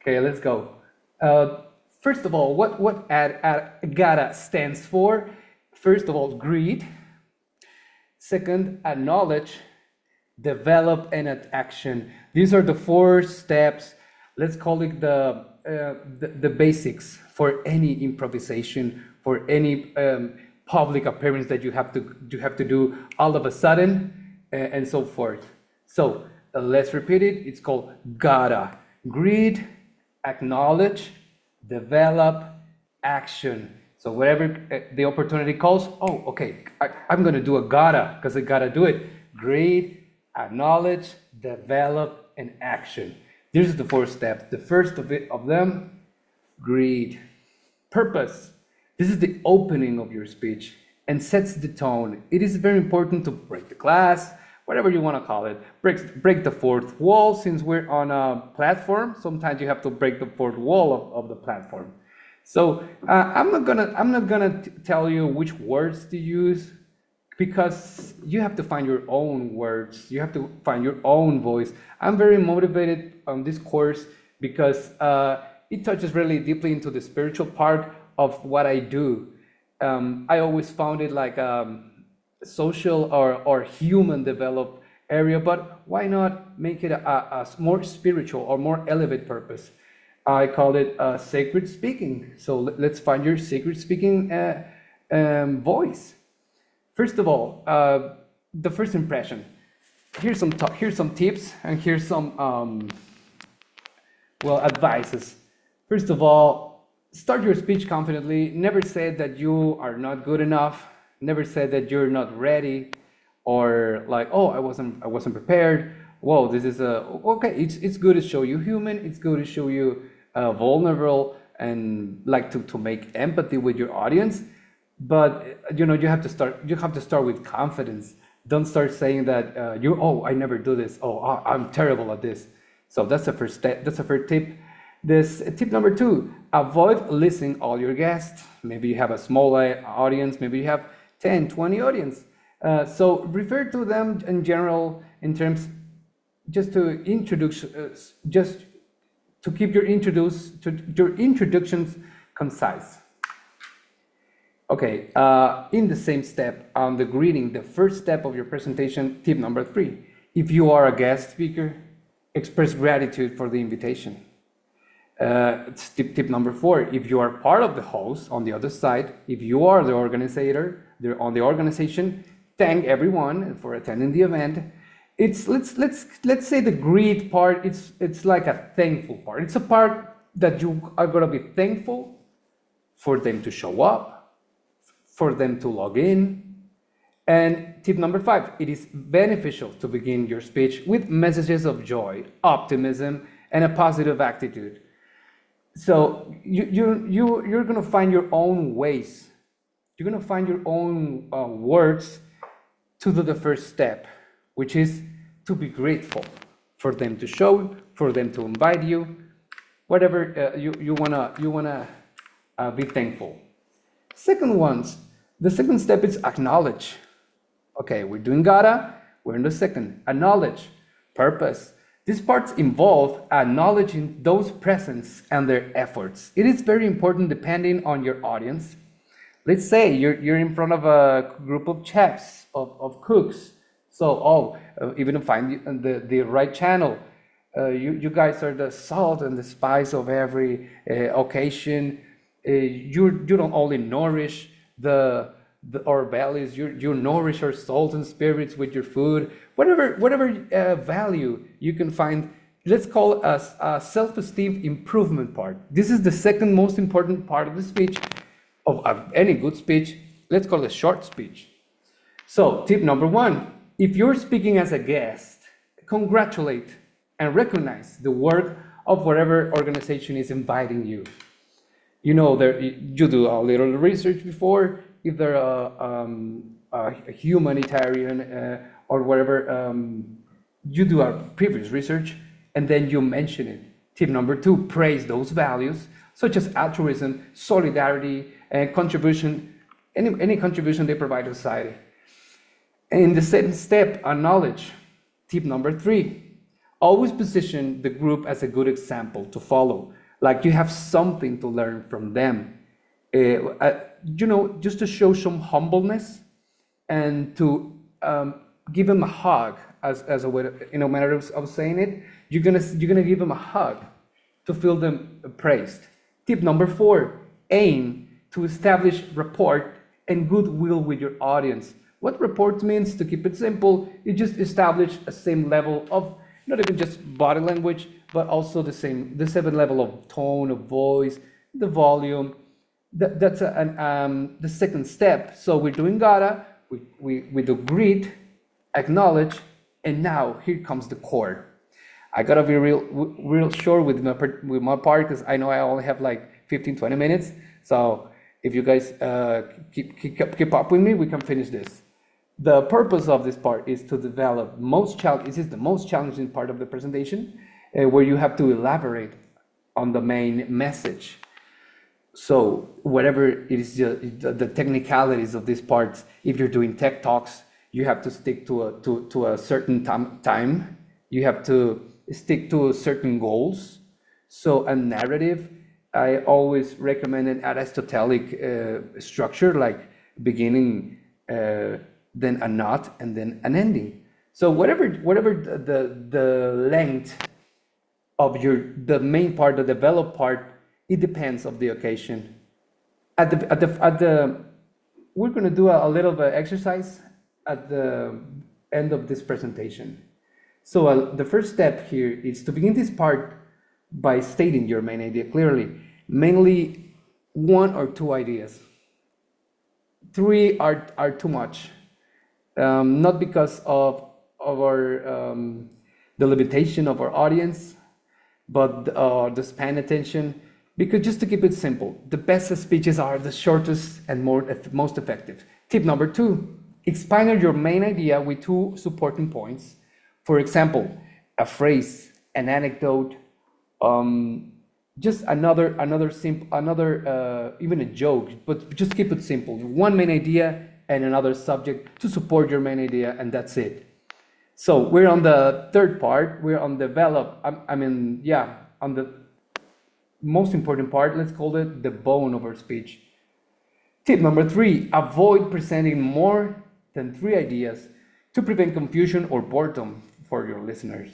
Okay, let's go. First of all, what gotta stands for? First of all, greed. Second, acknowledge, develop, and action. These are the 4 steps. Let's call it the basics for any improvisation, for any public appearance that you have to do all of a sudden, and so forth. So let's repeat it. It's called gotta. Greed, acknowledge, develop, action. So wherever the opportunity calls, oh, okay, I'm going to do a gotta because I got to do it. Greed, acknowledge, develop, and action. These are the 4 steps. The first of them, greed. Purpose. This is the opening of your speech and sets the tone. It is very important to break the glass, whatever you want to call it. Break the 4th wall. Since we're on a platform, sometimes you have to break the 4th wall of the platform. So I'm not gonna tell you which words to use, because you have to find your own words. You have to find your own voice. I'm very motivated on this course because it touches really deeply into the spiritual part of what I do. I always found it like social or human developed area, but why not make it a more spiritual or more elevated purpose? I call it sacred speaking. So let's find your sacred speaking voice. First of all, the first impression. Here's some tips, and here's some advices. First of all, start your speech confidently. Never say that you are not good enough. Never say that you're not ready, or like, oh, I wasn't prepared. Whoa, this is okay. It's good to show you human. It's good to show you vulnerable and like to make empathy with your audience. But you have to start with confidence. Don't start saying that I never do this. I'm terrible at this. So that's the first step. That's the first tip. This tip number 2: avoid listing all your guests. Maybe you have a small audience. Maybe you have 10, 20 audience. So refer to them in general in terms, just to introduce, just to keep your introductions concise. Okay, in the same step on the greeting, the first step of your presentation, tip number 3: if you are a guest speaker, express gratitude for the invitation. It's tip number 4: if you are part of the host on the other side, if you are the organizer, on the organization, thank everyone for attending the event. It's let's say the greet part. It's like a thankful part. It's a part that you are gonna be thankful for them to show up, for them to log in. And tip number 5: it is beneficial to begin your speech with messages of joy, optimism, and a positive attitude. So you're gonna find your own ways. You're gonna find your own words to do the first step, which is to be grateful for them to show, for them to invite you, whatever you wanna be thankful. The second step is acknowledge. Okay, we're doing gotta, we're in the second. Acknowledge, purpose. These parts involve acknowledging those present and their efforts. It is very important depending on your audience. Let's say you're in front of a group of chefs, of cooks. So, even to find the right channel. You guys are the salt and the spice of every occasion. You don't only nourish our bellies, you nourish our souls and spirits with your food. Whatever value you can find, let's call it a self-esteem improvement part. This is the second most important part of the speech, of any good speech. Let's call it a short speech. So tip number 1, if you're speaking as a guest, congratulate and recognize the work of whatever organization is inviting you. You know, there you do a little research before if they're a humanitarian or whatever. You do a previous research and then you mention it. Tip number 2: praise those values such as altruism, solidarity, and contribution, any contribution they provide to society. And in the second step, acknowledge. Tip number 3: always position the group as a good example to follow, like you have something to learn from them. Just to show some humbleness and to give them a hug as a way, manner of saying it. You're gonna give them a hug to feel them praised. Tip number 4: aim to establish rapport and goodwill with your audience. What rapport means, to keep it simple, you just establish a same level of not even just body language, but also the same level of tone of voice, the volume. That's the second step. So we're doing gotta, we do greet, acknowledge, and now here comes the core. I gotta be real short with my part because I know I only have like 15-20 minutes. So if you guys keep up with me, we can finish this. The purpose of this part is to develop this is the most challenging part of the presentation, where you have to elaborate on the main message. So whatever it is, the technicalities of these parts, if you're doing tech talks, you have to stick to a certain time. You have to stick to certain goals. So a narrative, I always recommend an Aristotelic structure, like beginning, then a knot, and then an ending. So whatever the length of the main part, the developed part, it depends of the occasion. We're gonna do a little bit of exercise at the end of this presentation. So the first step here is to begin this part by stating your main idea clearly. Mainly 1 or 2 ideas. 3 are too much. Not because of our the limitation of our audience, but the span attention. Because just to keep it simple, the best speeches are the shortest and most effective. Tip number 2: expand your main idea with 2 supporting points. For example, a phrase, an anecdote, just even a joke, but just keep it simple. 1 main idea and another subject to support your main idea, and that's it. So we're on the third part. We're on develop. On the most important part. Let's call it the bone of our speech. Tip number 3: avoid presenting more than 3 ideas to prevent confusion or boredom for your listeners.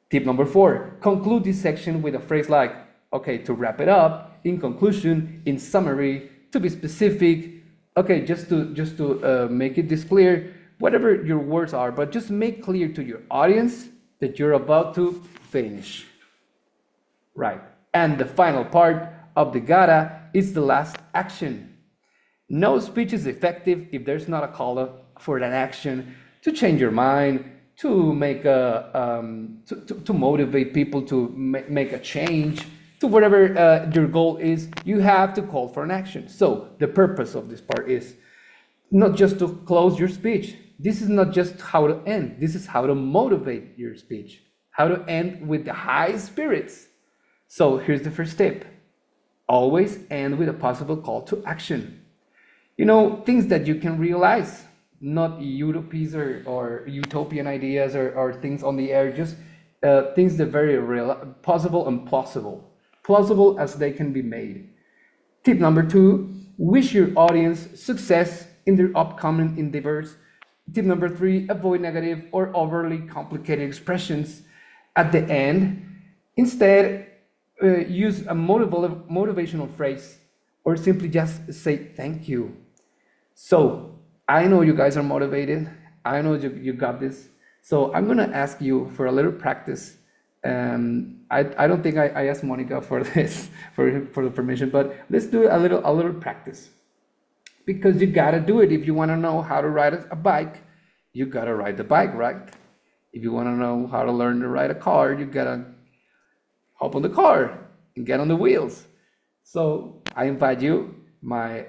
Tip number 4: conclude this section with a phrase like, okay, to wrap it up, in conclusion, in summary, to be specific. Okay, just to make it this clear, whatever your words are, but just make clear to your audience that you're about to finish. Right. And the final part of the gotta is the last action. No speech is effective if there's not a call for an action to change your mind, to make to motivate people to make a change, to whatever your goal is. You have to call for an action. So the purpose of this part is not just to close your speech. This is not just how to end. This is how to motivate your speech, how to end with the high spirits. So here's the first tip: always end with a possible call to action. Things that you can realize, not utopias or utopian ideas or things on the air, just things that are very real, possible and plausible as they can be made. Tip number 2: wish your audience success in their upcoming endeavors. Tip number 3: avoid negative or overly complicated expressions at the end. Instead, use a motivational phrase or simply just say thank you. So I know you guys are motivated. I know you got this. So I'm gonna ask you for a little practice. I don't think I asked Monica for this for the permission, but let's do a little practice, because you gotta do it. If you want to know how to ride a bike, you gotta ride the bike, right? If you want to know how to learn to ride a car, you gotta hop on the car and get on the wheels. So I invite you, my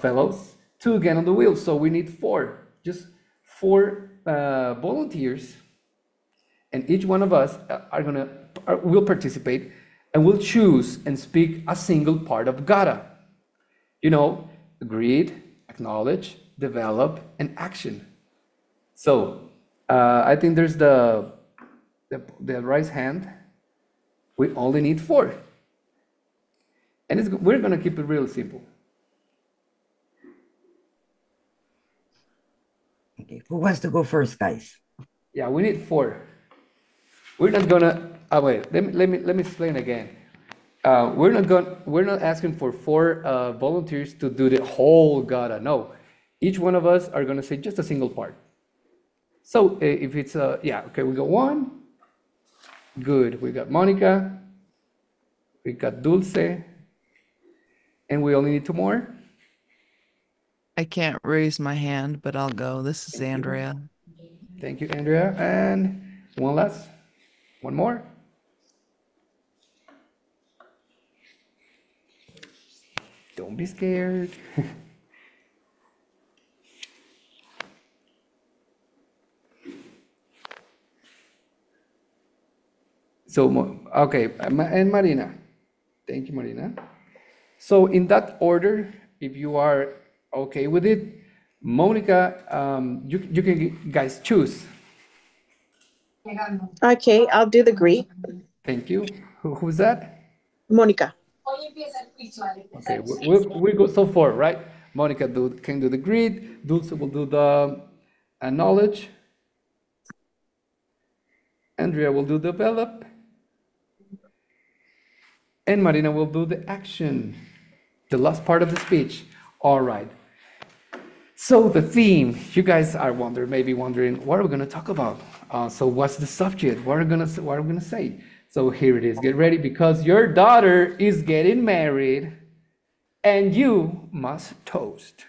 fellows, to get on the wheels. So we need four, just four volunteers, and each one of us will participate and will choose and speak a single part of Gata. You know, greet, acknowledge, develop, and action. So I think there's the right hand. We only need four. And we're going to keep it real simple. Okay, who wants to go first, guys? Yeah, we need four. We're not gonna. Oh wait, let me explain again. We're not asking for four volunteers to do the whole gata. No, each one of us are gonna say just a single part. So if it's yeah, okay, we got one. Good. We got Monica. We got Dulce, and we only need two more. I can't raise my hand, but I'll go. This is Thank you. Andrea. Thank you, Andrea. And one more. Don't be scared. So, okay, and Marina. Thank you, Marina. So in that order, if you are okay with it, Monica, you can guys choose. Okay, I'll do the greet. Thank you. Who's that? Monica. Okay, we go so far, right? Monica can do the greet. Dulce will do the knowledge. Andrea will do develop. And Marina will do the action, the last part of the speech. All right. So the theme, you guys are maybe wondering, what are we going to talk about? So what's the subject? What are we going to say? So here it is. Get ready, because your daughter is getting married and you must toast.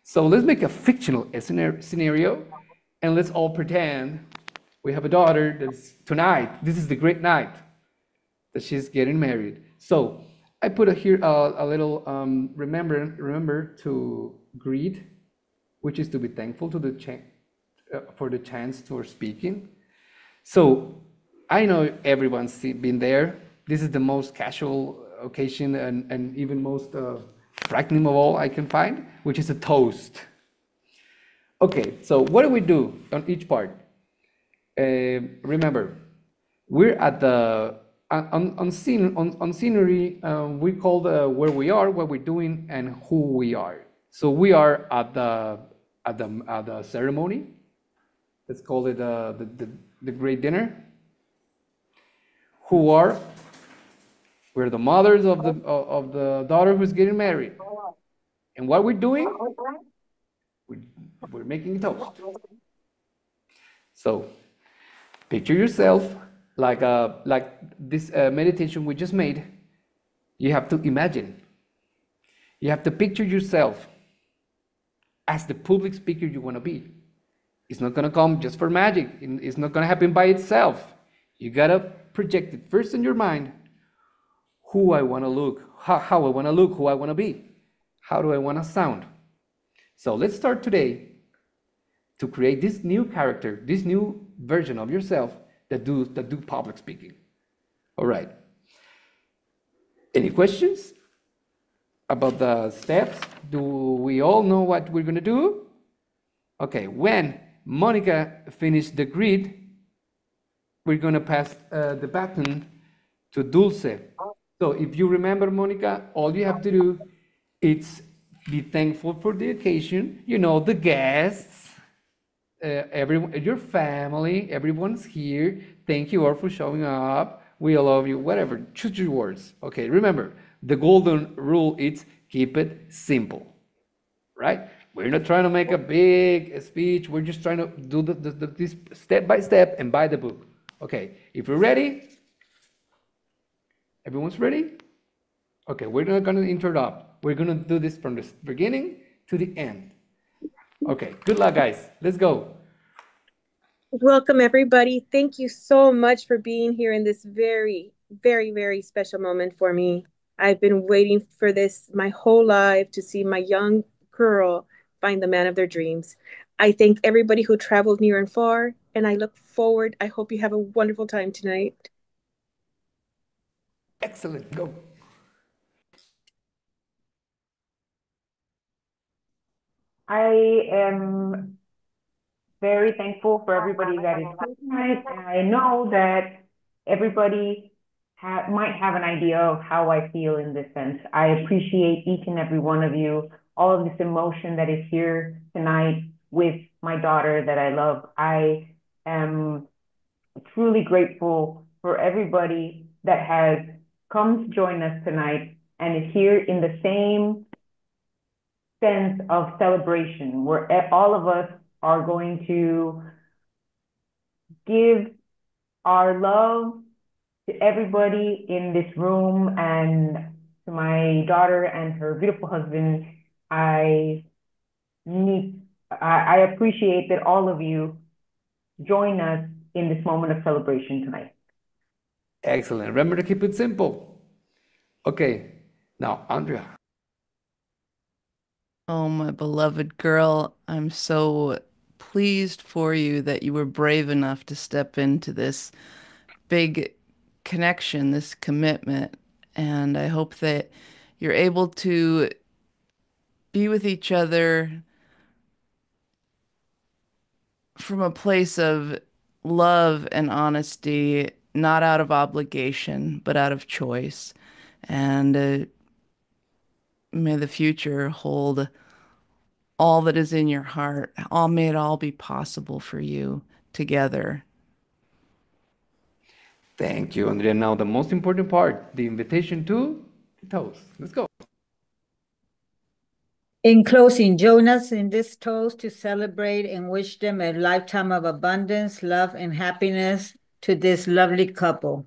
So let's make a fictional scenario and let's all pretend we have a daughter that's tonight. This is the great night that she's getting married. So I put here a little remember to greet, which is to be thankful to for the chance for speaking. So I know everyone's been there. This is the most casual occasion and even most frightening of all I can find, which is a toast. Okay, so what do we do on each part? Remember, we're at the on scenery. We call where we are, what we're doing, and who we are. So we are at the ceremony. Let's call it the great dinner. We're the mothers of the daughter who's getting married. And what we're doing, we're making a toast. So picture yourself like this meditation we just made. You have to imagine. You have to picture yourself as the public speaker you want to be. It's not going to come just for magic. It's not going to happen by itself. You got to project it first in your mind. Who I want to look, how I want to look, who I want to be. How do I want to sound? So let's start today to create this new character, this new version of yourself that do public speaking. All right. Any questions about the steps? Do we all know what we're going to do? Okay, when Monica finished the greet, we're going to pass the baton to Dulce. So if you remember, Monica, all you have to do is be thankful for the occasion, you know, the guests, everyone, your family, everyone's here. Thank you all for showing up. We love you, whatever. Choose your words. Okay, remember, the golden rule is keep it simple, right? We're not trying to make a big speech. We're just trying to do this step by step and by the book. Okay, if you're ready, everyone's ready? Okay, we're not going to interrupt. We're going to do this from the beginning to the end. Okay, good luck, guys. Let's go. Welcome, everybody. Thank you so much for being here in this very, very, very special moment for me. I've been waiting for this my whole life to see my young girl find the man of their dreams. I thank everybody who traveled near and far, and I look forward. I hope you have a wonderful time tonight. Excellent. Go. I am very thankful for everybody that is here tonight. And I know that everybody might have an idea of how I feel in this sense. I appreciate each and every one of you, all of this emotion that is here tonight with my daughter that I love. I am truly grateful for everybody that has come to join us tonight and is here in the same sense of celebration where all of us are going to give our love to everybody in this room and to my daughter and her beautiful husband. I need, I appreciate that all of you join us in this moment of celebration tonight. Excellent. Remember to keep it simple. Okay. Now, Andrea. Oh, my beloved girl, I'm so pleased for you that you were brave enough to step into this big connection, this commitment. And I hope that you're able to be with each other from a place of love and honesty, not out of obligation, but out of choice. And may the future hold all that is in your heart. May it all be possible for you together. Thank you, Andrea. Now, the most important part, the invitation to the toast. Let's go. In closing, join us in this toast to celebrate and wish them a lifetime of abundance, love, and happiness to this lovely couple.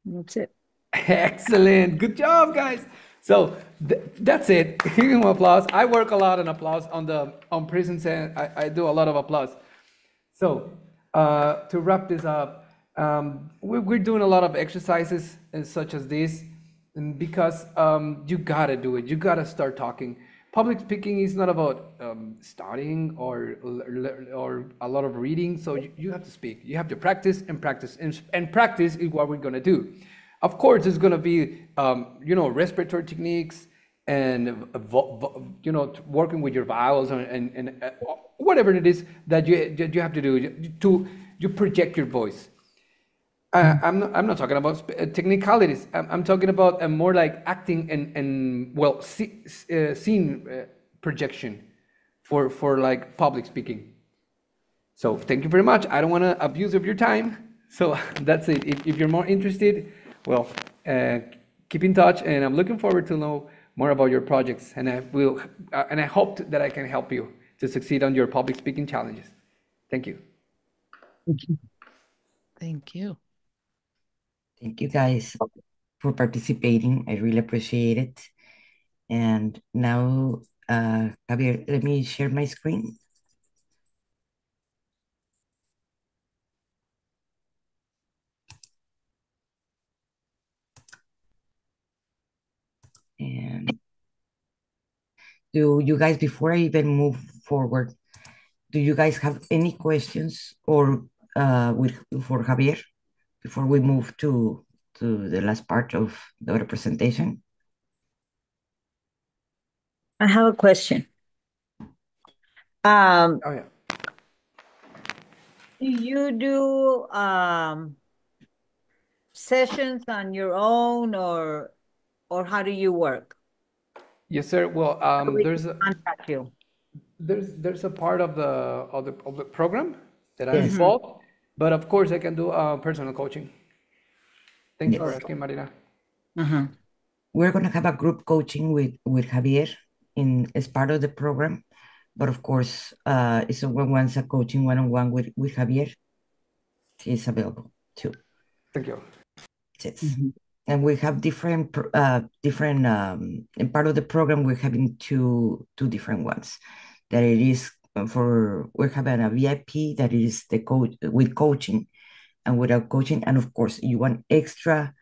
That's it. Excellent. Good job, guys. So that's it. Give him applause. I work a lot on applause on prisons, and I do a lot of applause. So to wrap this up, we're doing a lot of exercises such as this, and because you gotta do it. You gotta start talking. Public speaking is not about studying or a lot of reading. So you have to speak. You have to practice and practice, and practice is what we're gonna do. Of course, there's gonna be respiratory techniques and working with your vowels and whatever it is that you have to do to you project your voice. I'm not talking about technicalities. I'm talking about more like acting and scene projection for like public speaking. So thank you very much. I don't want to abuse of your time. So that's it. If you're more interested, well, keep in touch, and I'm looking forward to know more about your projects. And I hope that I can help you to succeed on your public speaking challenges. Thank you. Thank you. Thank you guys for participating. I really appreciate it. And now, Javier, let me share my screen. And do you guys, before I even move forward, do you guys have any questions or for Javier before we move to the last part of the presentation? I have a question. Oh yeah. Do you do sessions on your own, or how do you work? Yes, sir. Well, How we there's can contact you? there's a part of the program that I'm Yes. involved, but of course I can do personal coaching. Thank you for Yes. asking, Marina. Uh-huh. We're going to have a group coaching with Javier as part of the program. But of course, if someone wants a coaching one-on-one with Javier, he's available too. Thank you. Yes. And we have different in part of the program, we're having two different ones. That it is we're having a VIP that is the coach with coaching and without coaching. And of course, you want extra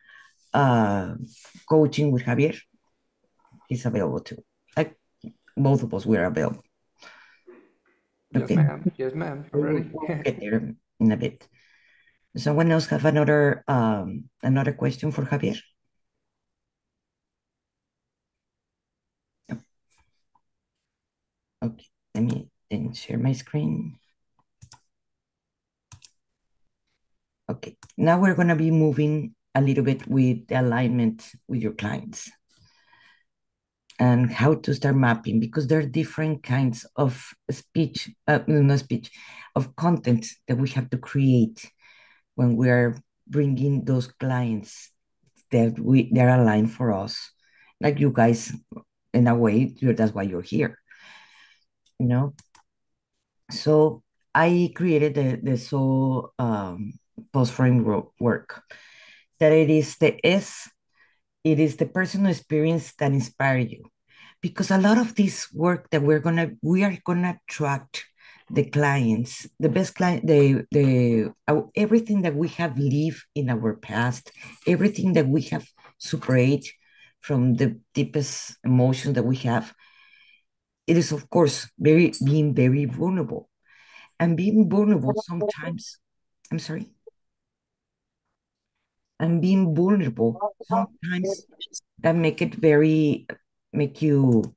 coaching with Javier, he's available too. Like both of us, we're available. Yes, Okay. ma'am. Yes, ma'am. I'm ready. We'll get there in a bit. Someone else have another question for Javier? No. Okay, let me then share my screen. Okay, now we're gonna be moving a little bit with the alignment with your clients and how to start mapping, because there are different kinds of speech, not speech, of content that we have to create when we are bringing those clients that they're aligned for us, like you guys. In a way, that's why you're here, you know. So I created the soul post framework, that it is the S, it is the personal experience that inspire you, because a lot of this work that we are gonna attract the clients, the best client, everything that we have lived in our past, everything that we have suppressed from the deepest emotions that we have. It is, of course, being very vulnerable, and being vulnerable sometimes. I'm sorry. And being vulnerable sometimes that make you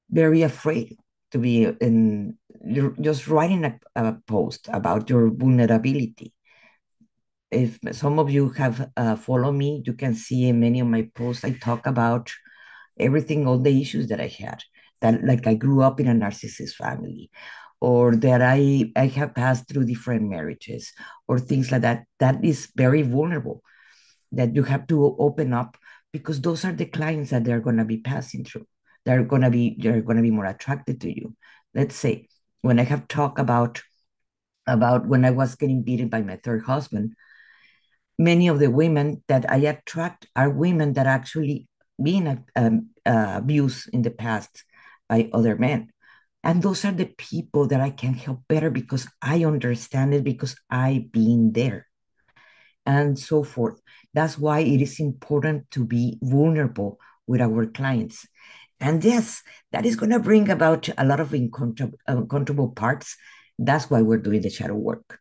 very afraid to be in. You're just writing a post about your vulnerability. If some of you have followed me, you can see in many of my posts I talk about everything, all the issues that I had, that like I grew up in a narcissist family, or that I have passed through different marriages, or things like that. That is very vulnerable, that you have to open up, because those are the clients that they're going to be passing through. They're going to be more attracted to you. Let's say when I have talked about when I was getting beaten by my third husband, many of the women that I attract are women that actually been abused in the past by other men. And those are the people that I can help better, because I understand it, because I've been there, and so forth. That's why it is important to be vulnerable with our clients. And yes, that is going to bring about a lot of uncomfortable parts. That's why we're doing the shadow work.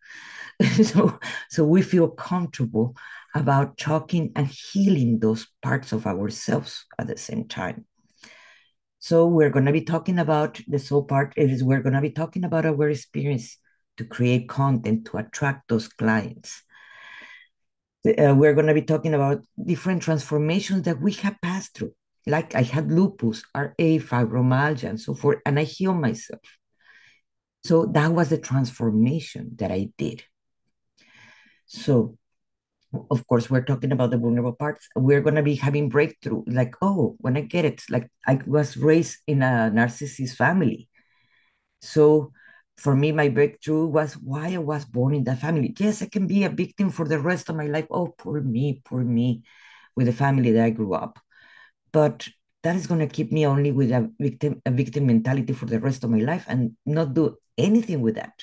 so we feel comfortable about talking and healing those parts of ourselves at the same time. So we're going to be talking about the soul part. We're going to be talking about our experience to create content to attract those clients. We're going to be talking about different transformations that we have passed through. Like I had lupus, RA, fibromyalgia, and so forth, and I healed myself. So that was the transformation that I did. So, of course, we're talking about the vulnerable parts. We're going to be having breakthrough. Like, oh, when I get it, like I was raised in a narcissist family. So for me, my breakthrough was why I was born in that family. Yes, I can be a victim for the rest of my life. Oh, poor me, with the family that I grew up. But that is going to keep me only with a victim mentality for the rest of my life, and not do anything with that.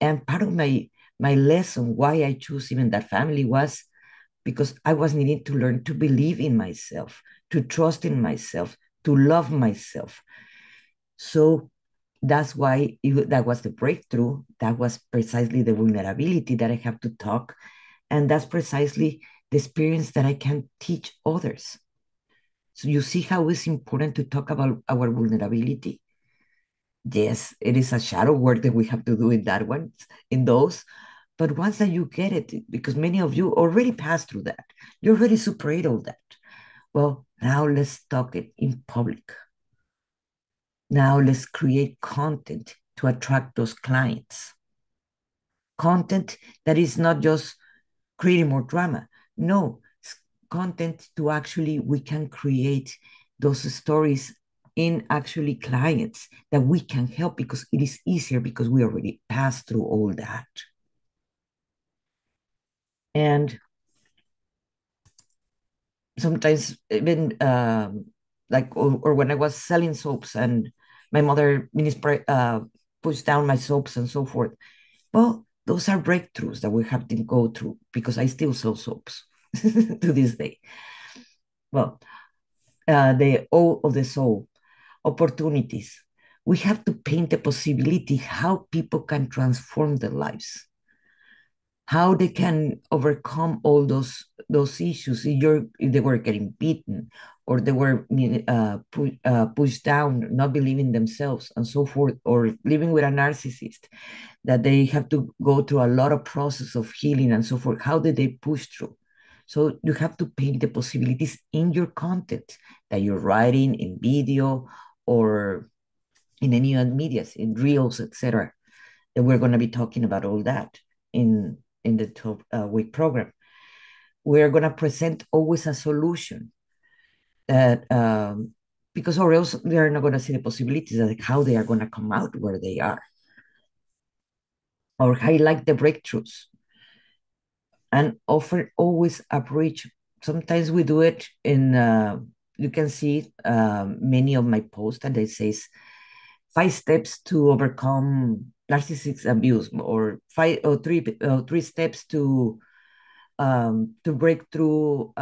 And part of my lesson why I choose even that family was because I was needing to learn to believe in myself, to trust in myself, to love myself. So that's why that was the breakthrough. That was precisely the vulnerability that I have to talk. And that's precisely the experience that I can teach others. So you see how it's important to talk about our vulnerability. Yes, it is a shadow work that we have to do in that one, in those. But once that you get it, because many of you already passed through that, you already superate all that. Well, now let's talk it in public. Now let's create content to attract those clients. Content that is not just creating more drama. No, content to actually we can create those stories in actually clients that we can help, because it is easier because we already passed through all that. And sometimes even like or when I was selling soaps and my mother pushed down my soaps and so forth. Well, those are breakthroughs that we have to go through because I still sell soaps to this day. Well, the O of the soul, opportunities. We have to paint the possibility how people can transform their lives, how they can overcome all those issues. If they were getting beaten or they were pushed down, not believing themselves, and so forth, or living with a narcissist, that they have to go through a lot of process of healing and so forth. How did they push through? So you have to paint the possibilities in your content that you're writing in video or in any other medias, in reels, etc. And we're going to be talking about all that in the 12-week program. We're going to present always a solution that because or else they're not going to see the possibilities of like how they are going to come out where they are, or highlight the breakthroughs and offer always a bridge. Sometimes we do it in you can see many of my posts and it says 5 steps to overcome narcissistic abuse, or three steps to break through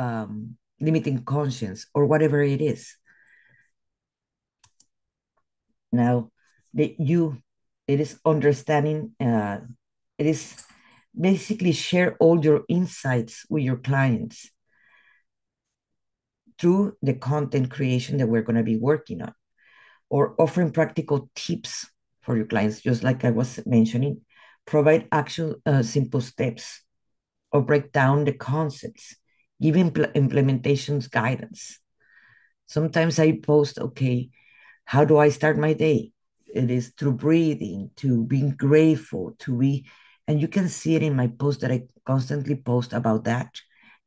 limiting conscience, or whatever it is. Now, it is understanding, it is basically share all your insights with your clients through the content creation that we're going to be working on, or offering practical tips for your clients, just like I was mentioning, provide action, simple steps, or break down the concepts, give implementations guidance. Sometimes I post, okay, how do I start my day? It is through breathing, to being grateful, and you can see it in my post that I constantly post about that.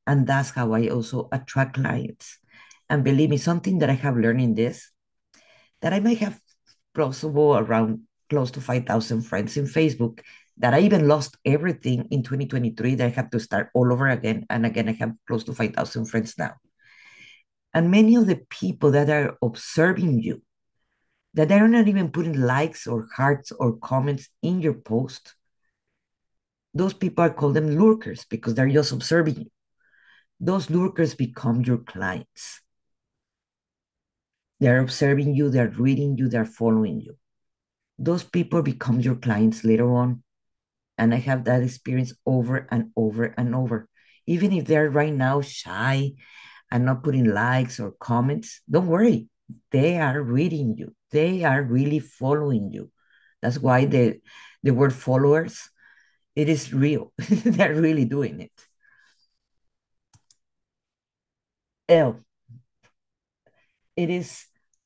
And that's how I also attract clients. And believe me, something that I have learned in this, that I might have possible around close to 5,000 friends in Facebook, that I even lost everything in 2023, that I have to start all over again. And again, I have close to 5,000 friends now. And many of the people that are observing you, that they're not even putting likes or hearts or comments in your post, those people are called them lurkers because they're just observing you. Those lurkers become your clients. They're observing you, they're reading you, they're following you. Those people become your clients later on. And I have that experience over and over and over. Even if they're right now shy and not putting likes or comments, don't worry. They are reading you. They are really following you. That's why the word followers, it is real. They're really doing it. L, it is,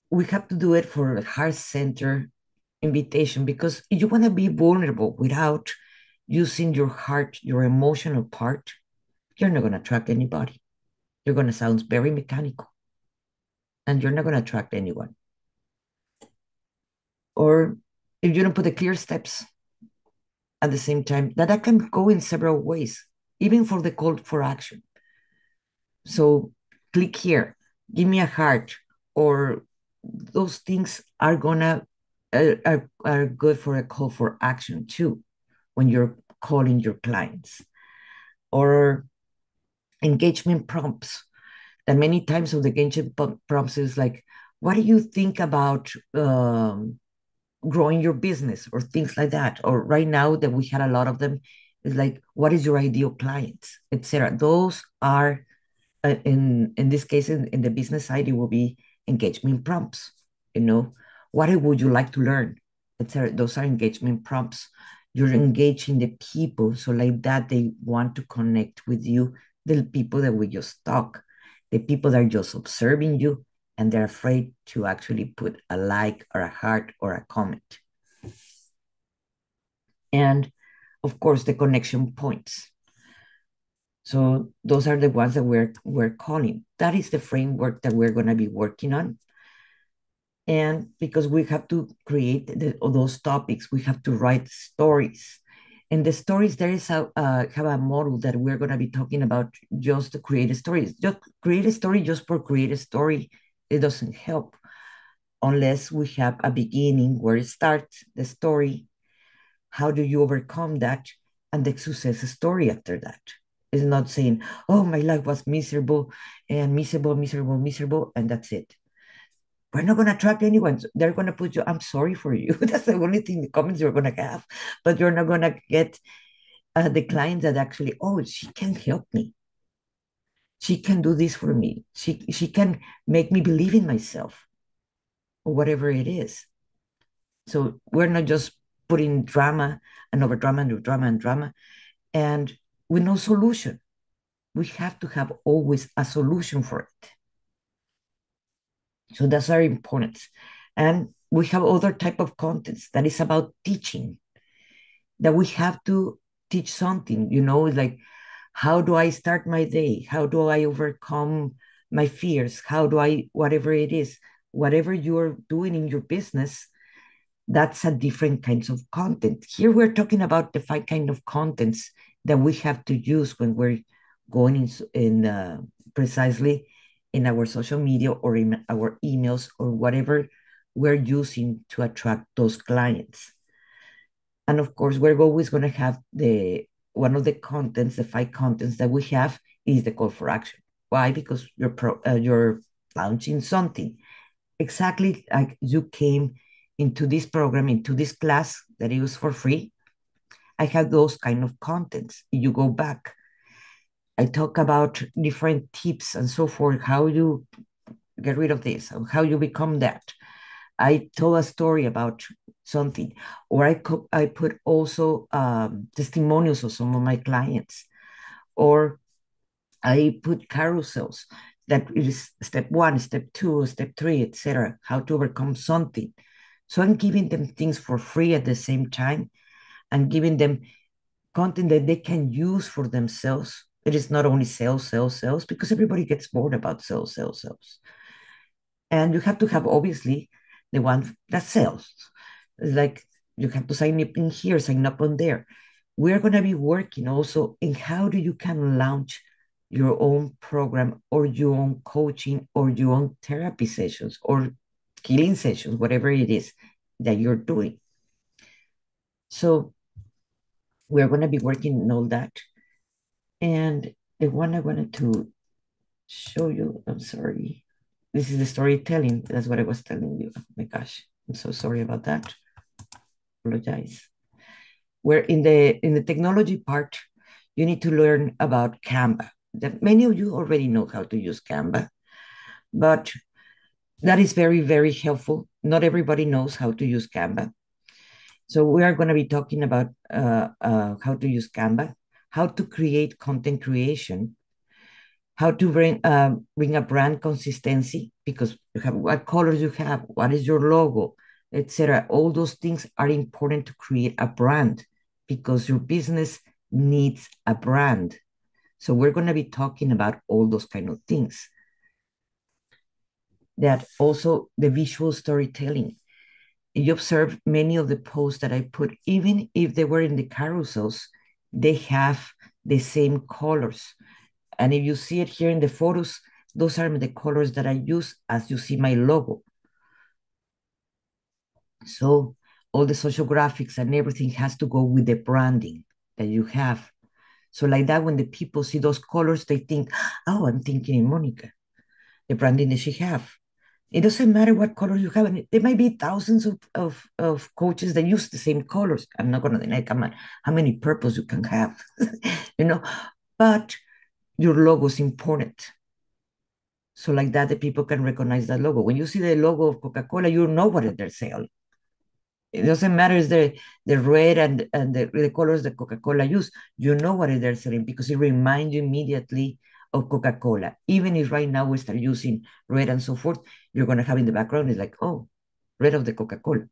we have to do it for a heart-centered invitation, because if you want to be vulnerable without using your heart, your emotional part, you're not going to attract anybody. You're going to sound very mechanical and you're not going to attract anyone. Or if you don't put the clear steps at the same time, that can go in several ways, even for the call for action. So click here, give me a heart, or those things are gonna are good for a call for action too, when you're calling your clients. Or engagement prompts, that many times of the engagement prompts is like, what do you think about growing your business, or things like that? Or right now that we had a lot of them, is like, what is your ideal client, etc. Those are in this case, in the business side, it will be engagement prompts. What would you like to learn, etc. Those are engagement prompts. You're engaging the people, so like that they want to connect with you. The people that we just talk, the people that are just observing you, and they're afraid to actually put a like or a heart or a comment. And of course, the connection points. So those are the ones that we're calling. That is the framework that we're going to be working on. And because we have to create those topics, we have to write stories. And the stories, there is have a model that we're going to be talking about, just to create stories. Just create a story just for create a story, it doesn't help. unless we have a beginning where it starts the story. How do you overcome that? And the success story after that. It's not saying, oh, my life was miserable and miserable, miserable, miserable, and that's it. We're not going to attract anyone. They're going to put you, I'm sorry for you. That's the only thing, the comments you're going to have. But you're not going to get the clients that actually, oh, she can help me. She can do this for me. She can make me believe in myself or whatever it is. So we're not just putting drama and over drama and drama and drama and with no solution. We have to have always a solution for it. So that's very important. And we have other type of contents that is about teaching, that we have to teach something, like how do I start my day? How do I overcome my fears? How do I, whatever it is, whatever you're doing in your business, that's a different kinds of content. Here we're talking about the 5 kind of contents that we have to use when we're going in precisely in our social media or in our emails or whatever we're using to attract those clients. And of course, we're always going to have one of the contents, the 5 contents that we have is the call for action. Why? Because you're launching something. Exactly like you came into this program, into this class that it was for free. I have those kind of contents. You go back. I talk about different tips and so forth, how you get rid of this, how you become that. I tell a story about something, or I put also testimonials of some of my clients, or I put carousels that is step 1, step 2, step 3, etc. How to overcome something. So I'm giving them things for free at the same time and giving them content that they can use for themselves. It is not only sales, sales, sales, because everybody gets bored about sales, sales, sales. And you have to have obviously the one that sells. It's like you have to sign up in here, sign up on there. We're going to be working also in how do you can launch your own program or your own coaching or your own therapy sessions or healing sessions, whatever it is that you're doing. So we're going to be working on all that. And the one I wanted to show you, I'm sorry. This is the storytelling. That's what I was telling you. Oh my gosh, I'm so sorry about that. Apologize. We're in the technology part, you need to learn about Canva. That many of you already know how to use Canva, but that is very, very helpful. Not everybody knows how to use Canva. So we are going to be talking about how to use Canva, how to create content creation, how to bring a brand consistency, because you have what colors you have, what is your logo, etc. All those things are important to create a brand because your business needs a brand. So we're going to be talking about all those kind of things. That also the visual storytelling. You observe many of the posts that I put, even if they were in the carousels, they have the same colors. And if you see it here in the photos, those are the colors that I use as you see my logo. So all the social graphics and everything has to go with the branding that you have. So like that, when the people see those colors, they think, oh, I'm thinking in Monica, the branding that she have. It doesn't matter what color you have. And there might be thousands of coaches that use the same colors. I'm not going to deny, come on, how many purples you can have, but your logo is important. So like that, the people can recognize that logo. When you see the logo of Coca-Cola, you know what they're selling. It doesn't matter if the red and the colors that Coca-Cola use. You know what they're selling because it reminds you immediately of Coca-Cola. Even if right now we start using red and so forth, you're going to have in the background, it's like, oh, red of the Coca-Cola.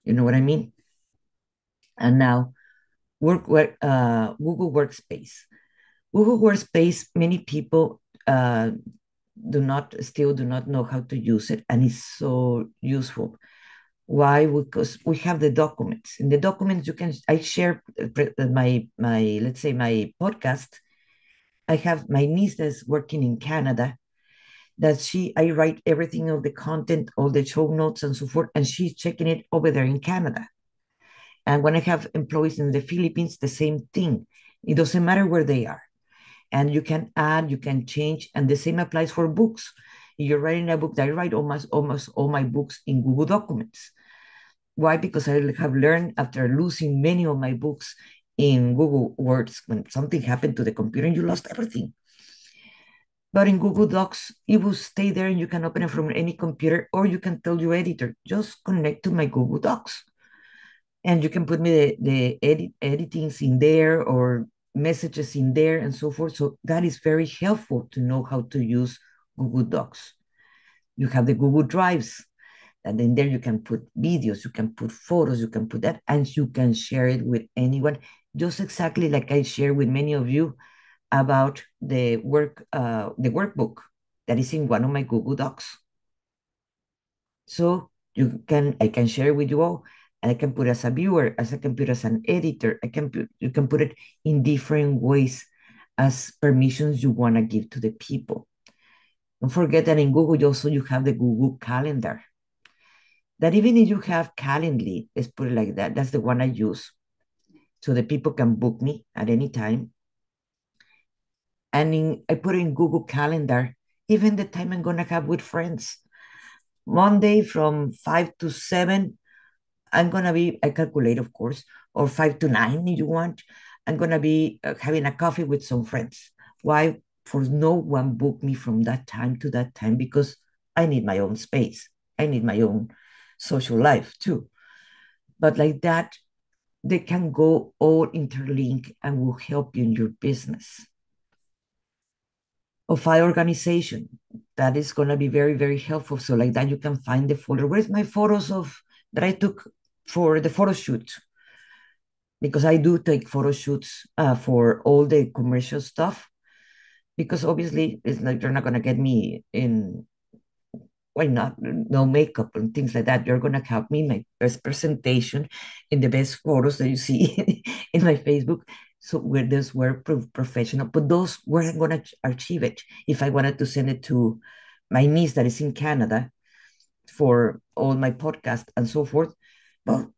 You know what I mean? And now, Google Workspace. Google Workspace, many people still do not know how to use it, and it's so useful. Why? Because we have the documents. In the documents, I share my let's say my podcast. I have my niece that's working in Canada, that I write everything of the content, all the show notes and so forth, and she's checking it over there in Canada. And when I have employees in the Philippines, the same thing. It doesn't matter where they are. And you can add, you can change, and the same applies for books. If you're writing a book, I write almost all my books in Google Documents. Why? Because I have learned after losing many of my books in Google Words, when something happened to the computer and you lost everything. But in Google Docs, it will stay there and you can open it from any computer, or you can tell your editor, just connect to my Google Docs. And you can put me the editings in there or messages in there and so forth. So that is very helpful to know how to use Google Docs. You have the Google Drives, and in there you can put videos, you can put photos, you can put that, and you can share it with anyone, just exactly like I share with many of you about the workbook that is in one of my Google Docs. So I can share with you all, and I can put as a viewer, as I can put as an editor, you can put it in different ways as permissions you want to give to the people. Don't forget that in Google you have the Google Calendar. That even if you have Calendly, let's put it like that, that's the one I use. So the people can book me at any time. And I put it in Google Calendar, even the time I'm gonna have with friends. Monday from 5 to 7, I'm gonna be, I calculate, of course, or 5 to 9 if you want. I'm gonna be having a coffee with some friends. Why? For no one book me from that time to that time, because I need my own space. I need my own social life too. But like that, they can go all interlink and will help you in your business. Or file organization, that is going to be very, very helpful. So like that, you can find the folder. Where's my photos of that I took for the photo shoot? Because I do take photo shoots for all the commercial stuff. Because obviously, it's like you're not going to get me in, why not? No makeup and things like that. You're going to have me in my best presentation, in the best photos that you see in my Facebook. So where those were professional, but those were I'm going to achieve it. If I wanted to send it to my niece that is in Canada for all my podcast and so forth, well,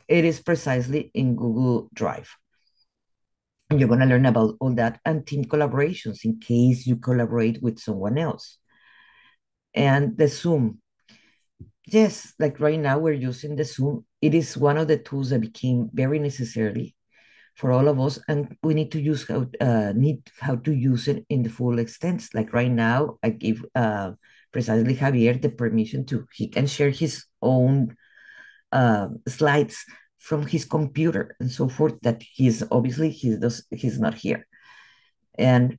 it is precisely in Google Drive. And you're going to learn about all that and team collaborations in case you collaborate with someone else. And the Zoom. Yes, like right now we're using the Zoom. It is one of the tools that became very necessary for all of us, and we need to need how to use it in the full extent. Like right now, I give precisely Javier the permission to he can share his own slides from his computer and so forth. That he's not here, and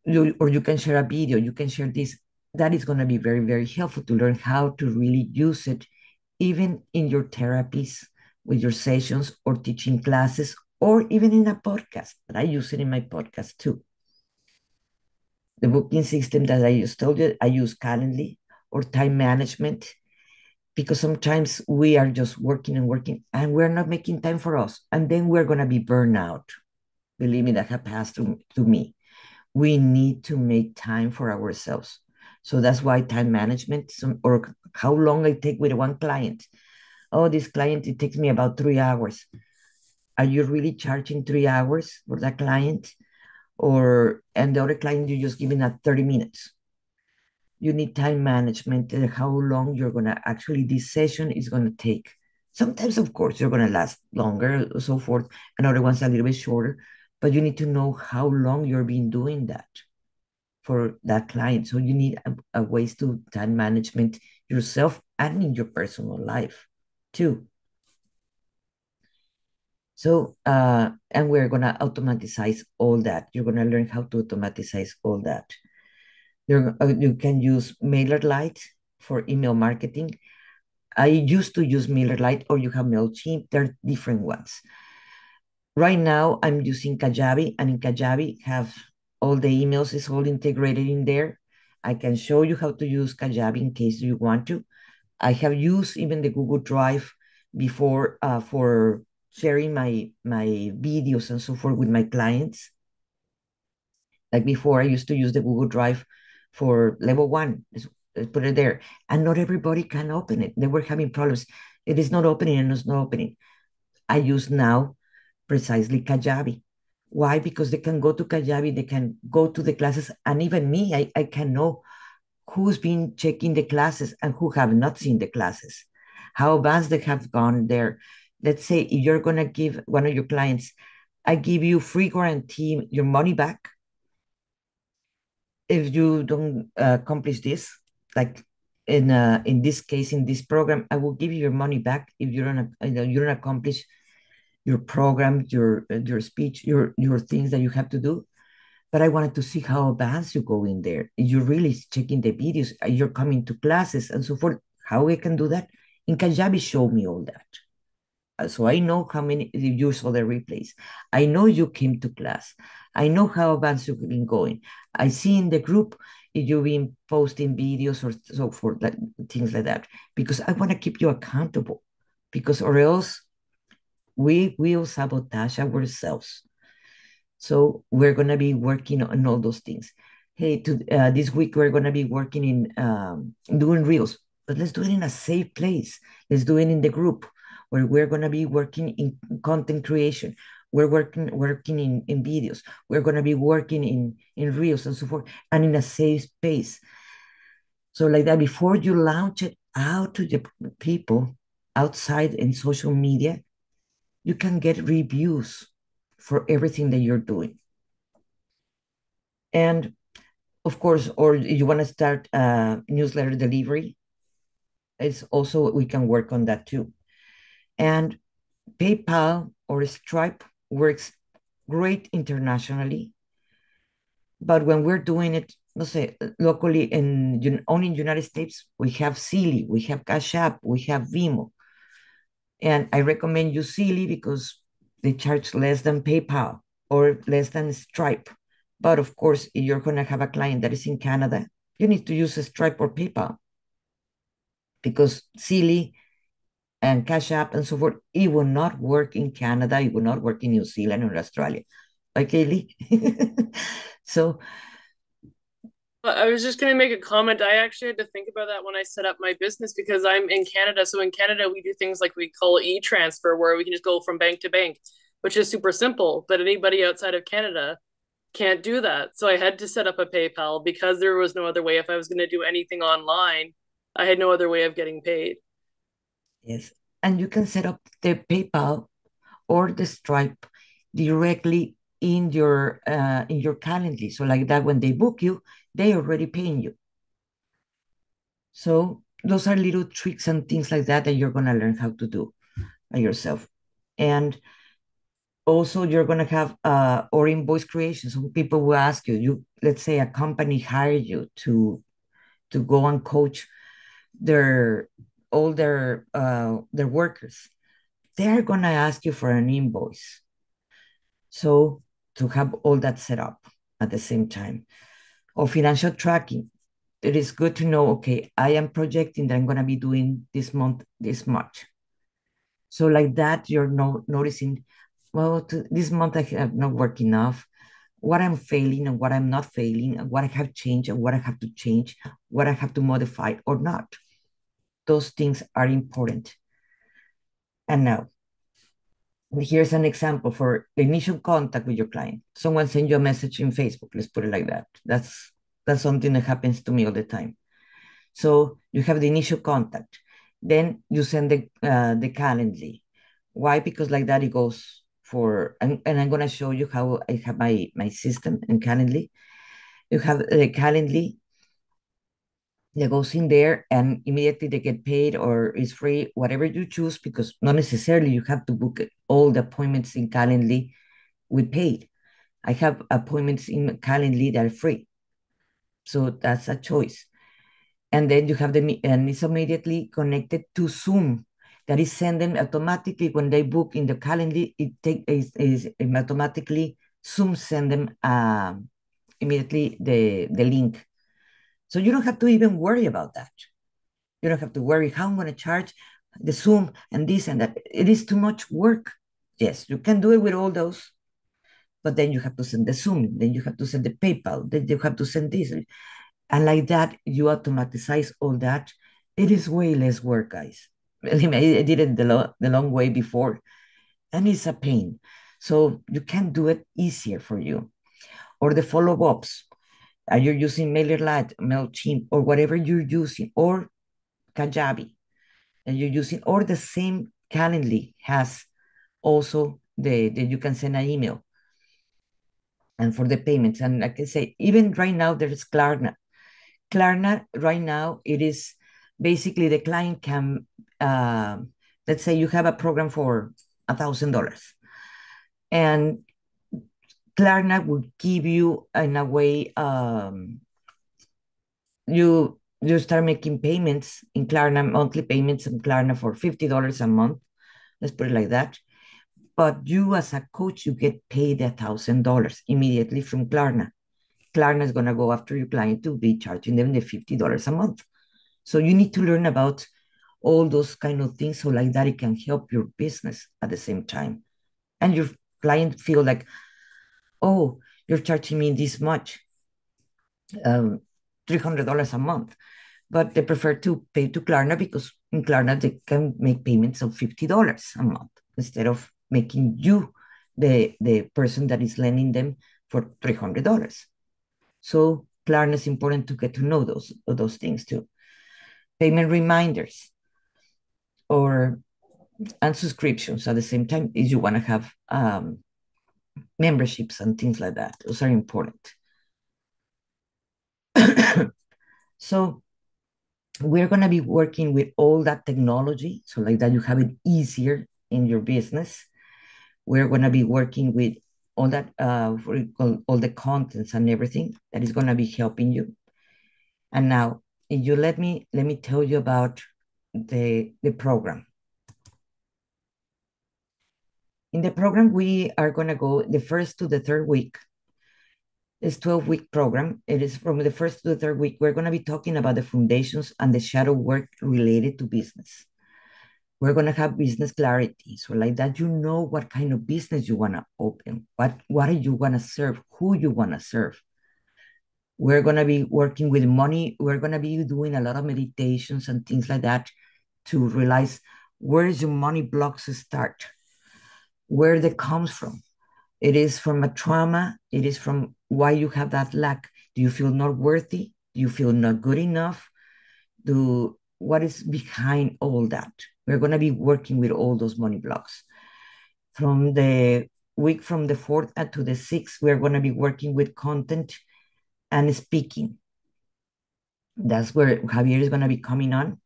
you can share a video, you can share this. That is going to be very, very helpful to learn how to really use it, even in your therapies, with your sessions or teaching classes, or even in a podcast. But I use it in my podcast too. The booking system that I just told you, I use Calendly or time management, because sometimes we are just working and working and we're not making time for us. And then we're going to be burnout. Believe me, that has passed to me. We need to make time for ourselves. So that's why time management, or how long I take with one client. Oh, this client, it takes me about 3 hours. Are you really charging 3 hours for that client? And the other client, you're just giving that 30 minutes. You need time management, how long you're going to actually, this session is going to take. Sometimes, of course, you're going to last longer, so forth, and other ones a little bit shorter, but you need to know how long you're been doing that for that client. So you need a ways to time management yourself and in your personal life too. So, and we're going to automatize all that. You're going to learn how to automatize all that. You can use MailerLite for email marketing. I used to use MailerLite, or you have MailChimp. There are different ones. Right now, I'm using Kajabi, and in Kajabi have all the emails is all integrated in there. I can show you how to use Kajabi in case you want to. I have used even the Google Drive before for sharing my videos and so forth with my clients. Like before, I used to use the Google Drive for level one. Let's put it there. And not everybody can open it. They were having problems. It is not opening and it's not opening. I use now precisely Kajabi. Why? Because they can go to Kajabi, they can go to the classes, and even me, I can know who's been checking the classes and who have not seen the classes, how advanced they have gone there. Let's say if you're going to give one of your clients, I give you free guarantee your money back if you don't accomplish this. Like in this case, in this program, I will give you your money back if you don't accomplish your program, your speech, your things that you have to do. But I wanted to see how advanced you go in there. You're really checking the videos, you're coming to classes and so forth. How I can do that? In Kajabi showed me all that. So I know how many you saw the replays. I know you came to class. I know how advanced you've been going. I see in the group if you've been posting videos or so forth, like, things like that. Because I want to keep you accountable. Because or else we will sabotage ourselves. So we're going to be working on all those things. Hey, this week we're going to be working in doing reels, but let's do it in a safe place. Let's do it in the group where we're going to be working in content creation. We're working in videos. We're going to be working in reels and so forth, and in a safe space. So like that, before you launch it out to the people outside in social media, you can get reviews for everything that you're doing. And of course, or you want to start newsletter delivery, it's also, we can work on that too. And PayPal or Stripe works great internationally. But when we're doing it, let's say locally only in United States, we have Sealy, we have Cash App, we have Vimo. And I recommend you Sealy because they charge less than PayPal or less than Stripe. But of course, if you're going to have a client that is in Canada, you need to use a Stripe or PayPal because Sealy and Cash App and so forth, it will not work in Canada, it will not work in New Zealand or Australia. Okay, Lee? So, I was just going to make a comment. I actually had to think about that when I set up my business because I'm in Canada. So in Canada, we do things like we call e-transfer, where we can just go from bank to bank, which is super simple. But anybody outside of Canada can't do that. So I had to set up a PayPal because there was no other way. If I was going to do anything online, I had no other way of getting paid. yes. And you can set up the PayPal or the Stripe directly in your Calendly. So like that, when they book you, they already paying you. So those are little tricks and things like that that you're gonna learn how to do by yourself. And also you're gonna have or invoice creation. So people will ask you, let's say a company hired you to go and coach their all their workers. They're gonna ask you for an invoice. So to have all that set up at the same time. Or financial tracking. It is good to know, okay, I am projecting that I'm going to be doing this month this much. So like that, you're noticing, well, this month I have not worked enough, what I'm failing and what I'm not failing, and what I have changed and what I have to change, what I have to modify or not. Those things are important. And now, here's an example for the initial contact with your client. Someone send you a message in Facebook, let's put it like that. That's something that happens to me all the time. So you have the initial contact, then you send the Calendly. Why? Because like that it goes for, and I'm gonna show you how I have my system in Calendly. You have the Calendly that goes in there, and immediately they get paid or is free, whatever you choose, because not necessarily you have to book all the appointments in Calendly with paid. I have appointments in Calendly that are free, so that's a choice. And then you have and it's immediately connected to Zoom. That is send them automatically when they book in the calendar. Is automatically Zoom send them immediately the link. So you don't have to even worry about that. You don't have to worry how I'm going to charge the Zoom and this and that. It is too much work. Yes, you can do it with all those, but then you have to send the Zoom, then you have to send the PayPal, then you have to send this. And like that, you automatize all that. It is way less work, guys. Believe me, I did it the long way before, and it's a pain. So you can do it easier for you. Or the follow-ups. Are you using MailerLite, MailChimp, or whatever you're using, or Kajabi, and you're using, or the same Calendly has also the you can send an email and for the payments. And like I say, even right now, there's Klarna. Klarna, right now, it is basically the client can, uh, let's say you have a program for $1,000, and Klarna would give you, in a way, you start making payments in Klarna, monthly payments in Klarna for $50 a month. Let's put it like that. But you, as a coach, you get paid $1,000 immediately from Klarna. Klarna is going to go after your client to be charging them the $50 a month. So you need to learn about all those kind of things, so like that it can help your business at the same time. And your client feel like, oh, you're charging me this much, $300 a month. But they prefer to pay to Klarna because in Klarna they can make payments of $50 a month instead of making you the person that is lending them for $300. So Klarna is important to get to know those things too. Payment reminders or and subscriptions at the same time if you want to have memberships and things like that. Those are important. So we're going to be working with all that technology, so like that you have it easier in your business. We're going to be working with all that, all the contents and everything that is going to be helping you. And now, if you let me tell you about the program. In the program, we are going to go the first to the third week. It's 12-week program. It is from the first to the third week. We're going to be talking about the foundations and the shadow work related to business. We're going to have business clarity. So like that, you know what kind of business you want to open, what are you want to serve, who you want to serve. We're going to be working with money. We're going to be doing a lot of meditations and things like that to realize where is your money blocks start, where they comes from. It is from a trauma. It is from why you have that lack. Do you feel not worthy? Do you feel not good enough? What is behind all that? We're going to be working with all those money blocks. From the week from the 4th to the 6th, we're going to be working with content and speaking. That's where Javier is going to be coming on.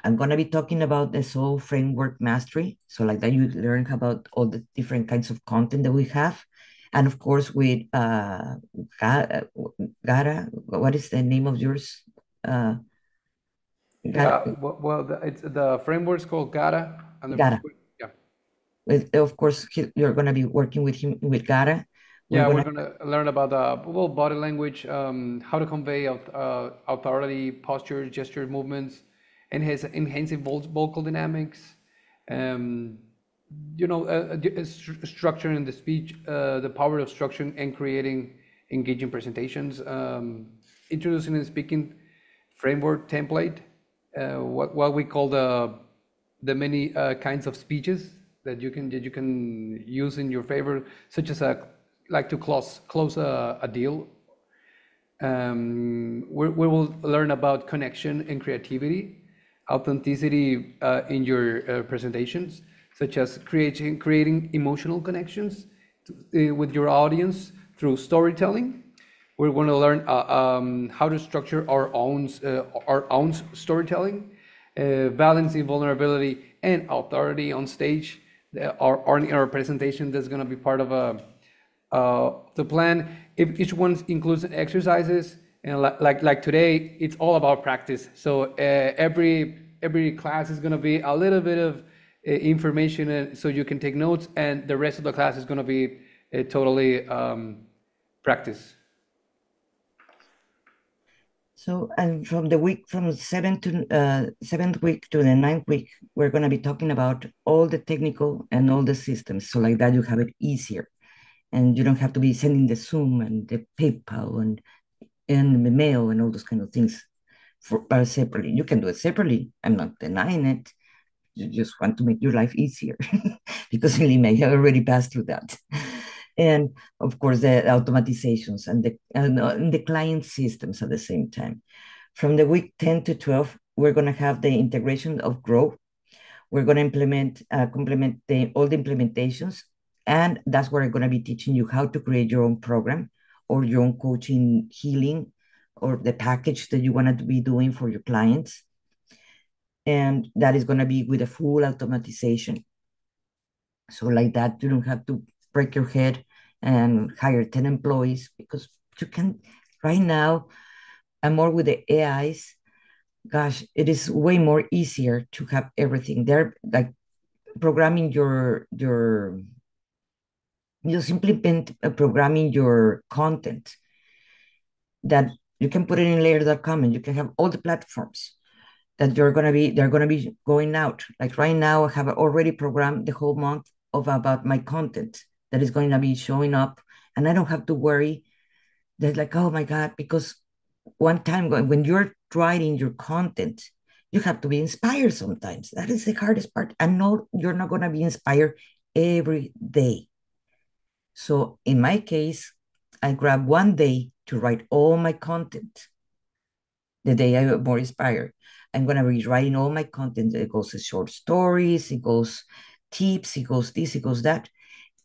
I'm going to be talking about the soul framework mastery. So like that, you learn about all the different kinds of content that we have. And of course, with Gara, what is the name of yours? Gara, Yeah, well, it's the framework's called GATA, and Gara. yeah, Of course, you're going to be working with him, with Gara. yeah, we're gonna learn about well, body language, how to convey authority, posture, gesture, movements, and his enhancing vocal dynamics. Um, structuring the speech, the power of structuring and creating engaging presentations, introducing and speaking framework template, what we call the many kinds of speeches that you can use in your favor, such as like to close a deal. We will learn about connection and creativity, authenticity in your presentations, such as creating emotional connections with your audience through storytelling. We're going to learn how to structure our own storytelling, balancing vulnerability and authority on stage. Our presentation, that's going to be part of the plan. If each one includes exercises, and like today, it's all about practice. So every class is going to be a little bit of information, so you can take notes, and the rest of the class is going to be totally practice. So, and from the seventh week to the ninth week, we're going to be talking about all the technical and all the systems. So like that, you have it easier, and you don't have to be sending the Zoom and the PayPal and and the mail and all those kind of things for separately. You can do it separately. I'm not denying it. You just want to make your life easier because believe me, I have already passed through that. And of course, the automatizations and the client systems at the same time. From the week 10 to 12, we're going to have the integration of growth. We're going to complement all the implementations. And that's where I'm going to be teaching you how to create your own program or your own coaching healing or the package that you want to be doing for your clients. And that is going to be with a full automatization. So like that, you don't have to break your head and hire 10 employees because you can right now, and more with the AIs, gosh, it is way more easier to have everything there, like programming you simply programming your content that you can put it in layer.com and you can have all the platforms that they're gonna be going out. Like right now, I have already programmed the whole month of about my content that is going to be showing up, and I don't have to worry. There's like, oh my God, because one time when you're writing your content, you have to be inspired sometimes. That is the hardest part. And no, you're not gonna be inspired every day. So in my case, I grab one day to write all my content. The day I'm more inspired, I'm gonna be writing all my content. It goes as short stories, it goes tips, it goes this, it goes that,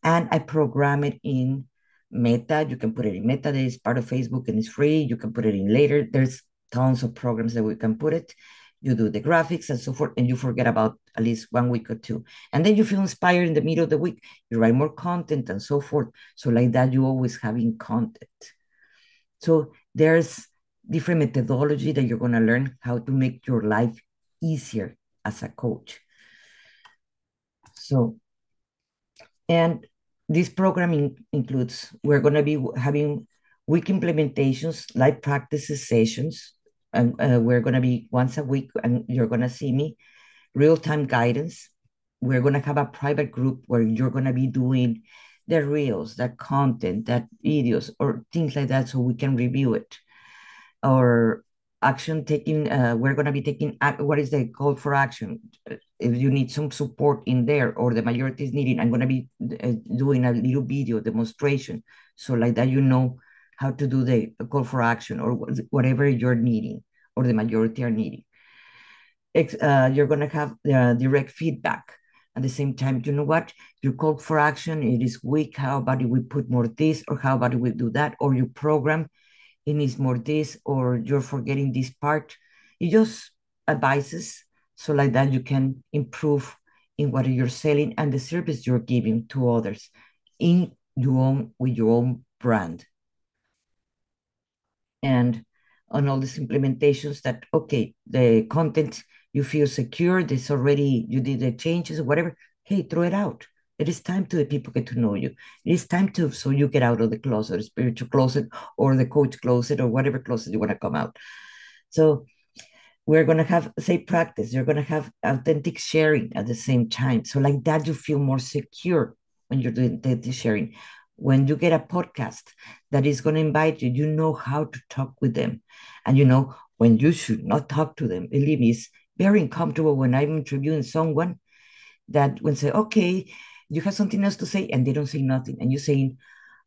and I program it in Meta. You can put it in Meta. That is part of Facebook and it's free. You can put it in later. There's tons of programs that we can put it. You do the graphics and so forth, and you forget about at least 1 week or two. And then you feel inspired in the middle of the week. You write more content and so forth. So like that, you always having content. So there's different methodology that you're going to learn how to make your life easier as a coach. So, and this programming includes, we're going to be having week implementations, live practices sessions, and we're going to be once a week, and you're going to see me, real-time guidance. We're going to have a private group where you're going to be doing the reels, that content, that videos, or things like that, so we can review it. Or action taking, we're going to be taking, what is the call for action? If you need some support in there or the majority is needing, I'm going to be doing a little video demonstration. So like that, you know how to do the call for action or whatever you're needing or the majority are needing. You're going to have direct feedback. At the same time, you know what? Your call for action, it is weak. How about if we put more this, or how about if we do that? Or you program, it needs more this, or you're forgetting this part. It just advises, so like that you can improve in what you're selling and the service you're giving to others in your own, with your own brand. And on all these implementations that, okay, the content, you feel secure, this already, you did the changes or whatever, hey, throw it out. It is time to the people get to know you. It is time to, so you get out of the closet, the spiritual closet or the coach closet or whatever closet you want to come out. So we're going to have safe practice. You're going to have authentic sharing at the same time. So like that, you feel more secure when you're doing authentic sharing. When you get a podcast that is going to invite you, you know how to talk with them. And you know when you should not talk to them. Believe me, it's very uncomfortable when I'm interviewing someone that when say, okay, you have something else to say, and they don't say nothing. And you're saying,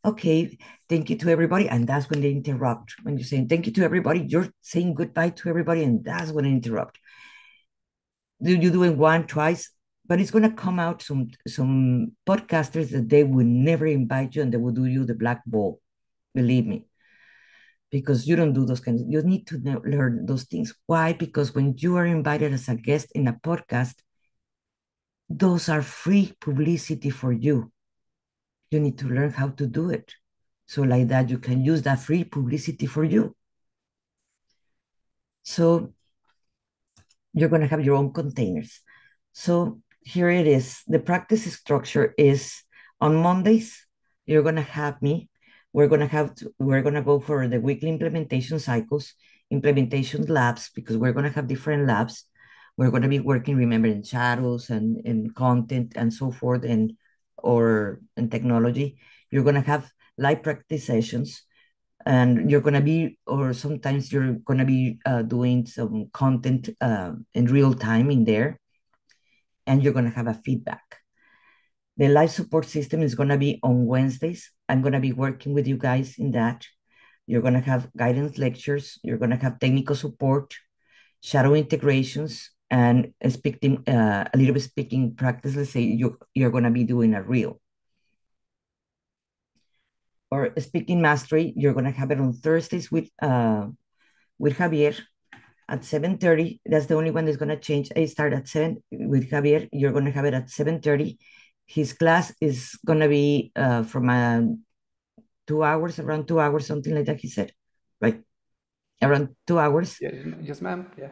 okay, thank you to everybody. And that's when they interrupt. When you're saying thank you to everybody, you're saying goodbye to everybody, and that's when they interrupt. You do it one, twice, but it's gonna come out some podcasters that they will never invite you and they will do you the black ball. Believe me. Because you don't do those kinds you need to learn those things. Why? Because when you are invited as a guest in a podcast, those are free publicity for you. You need to learn how to do it. So like that, you can use that free publicity for you. So you're going to have your own containers. So here it is. The practice structure is on Mondays, you're going to have me. We're going to go for the weekly implementation cycles, implementation labs, because we're going to have different labs. We're going to be working, remember, in shadows and in content and so forth, and or in technology. You're going to have live practice sessions And you're going to be, or sometimes you're going to be doing some content in real time in there, and you're going to have a feedback. The life support system is going to be on Wednesdays. I'm going to be working with you guys in that. You're going to have guidance lectures. You're going to have technical support, shadow integrations, and speaking a little bit speaking practice. Let's say you're going to be doing a reel or speaking mastery. You're going to have it on Thursdays with Javier at 7:30. That's the only one that's going to change. I start at 7 with Javier. You're going to have it at 7:30. His class is going to be from 2 hours, around 2 hours, something like that, he said, right? Around 2 hours. Yeah, yes, ma'am. Yeah.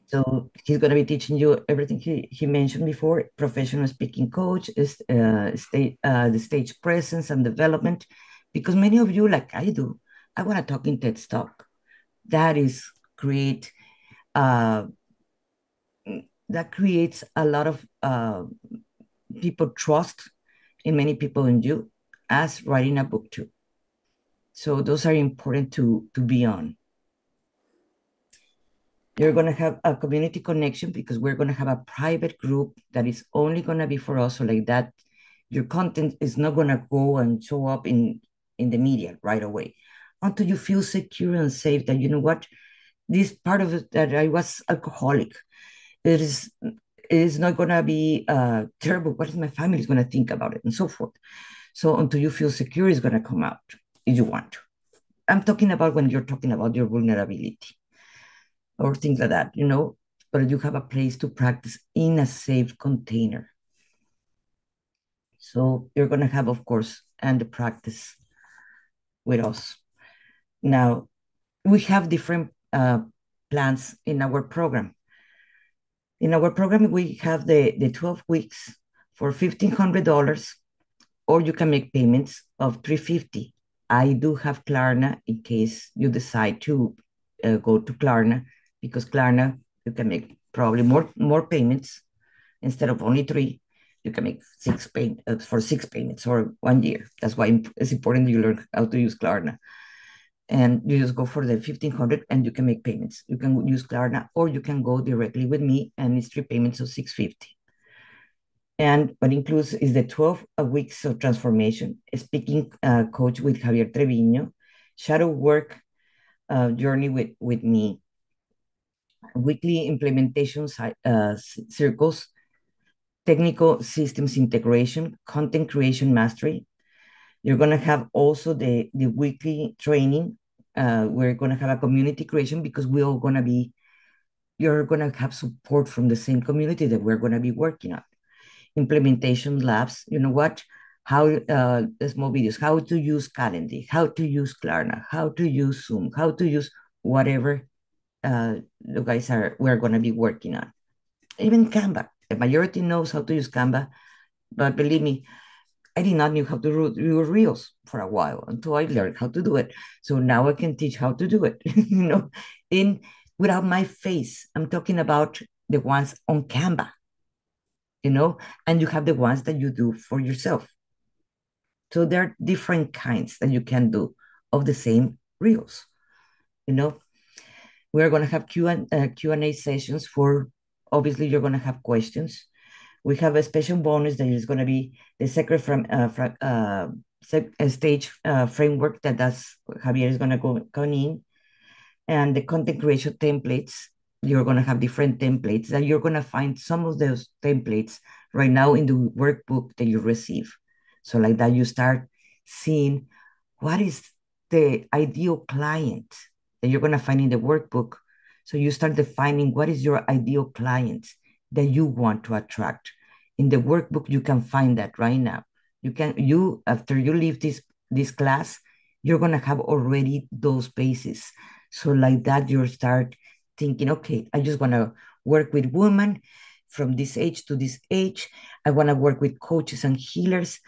So he's going to be teaching you everything he mentioned before, professional speaking coach, is the stage presence and development, because many of you, like I do, I want to talk in TED Talk. That is create uh, that creates a lot of people trust in many people in you as writing a book too. So those are important to be on. You're going to have a community connection because we're going to have a private group that is only going to be for us. So like that, your content is not going to go and show up in the media right away until you feel secure and safe that, you know what, this part of it that I was alcoholic, it is not going to be terrible. What is my family is going to think about it and so forth. So until you feel secure, it's going to come out if you want to. I'm talking about when you're talking about your vulnerability or things like that, but you have a place to practice in a safe container. So you're going to have, of course, and the practice with us. Now, we have different plans in our program. In our program, we have the 12 weeks for $1,500, or you can make payments of $350. I do have Klarna in case you decide to go to Klarna, because Klarna, you can make probably more payments instead of only three. You can make for 6 payments or 1 year. That's why it's important that you learn how to use Klarna. And you just go for the 1,500 and you can make payments. You can use Klarna, or you can go directly with me and it's 3 payments of 650. And what includes is the 12 weeks of transformation, speaking coach with Javier Treviño, shadow work journey with me, weekly implementation circles, technical systems integration, content creation mastery. You're going to have also the weekly training. We're going to have a community creation because you're going to have support from the same community that we're going to be working on. Implementation labs, you know what? How small videos, how to use Calendly, how to use Klarna, how to use Zoom, how to use whatever you guys we're going to be working on. Even Canva. The majority knows how to use Canva, but believe me, I did not know how to do reels for a while until I learned how to do it. So now I can teach how to do it, in without my face. I'm talking about the ones on Canva, and you have the ones that you do for yourself. So there are different kinds that you can do of the same reels. We're going to have Q&A sessions for, obviously, you're going to have questions. We have a special bonus that is going to be the secret stage framework that's Javier is going to go in, and the content creation templates. You're going to have different templates that you're going to find some of those templates right now in the workbook that you receive. So like that, you start seeing what is the ideal client that you're going to find in the workbook. So you start defining what is your ideal client that you want to attract. In the workbook, you can find that right now. After you leave this class, you're going to have already those bases. So like that, you start thinking, okay, I just want to work with women from this age to this age. I want to work with coaches and healers.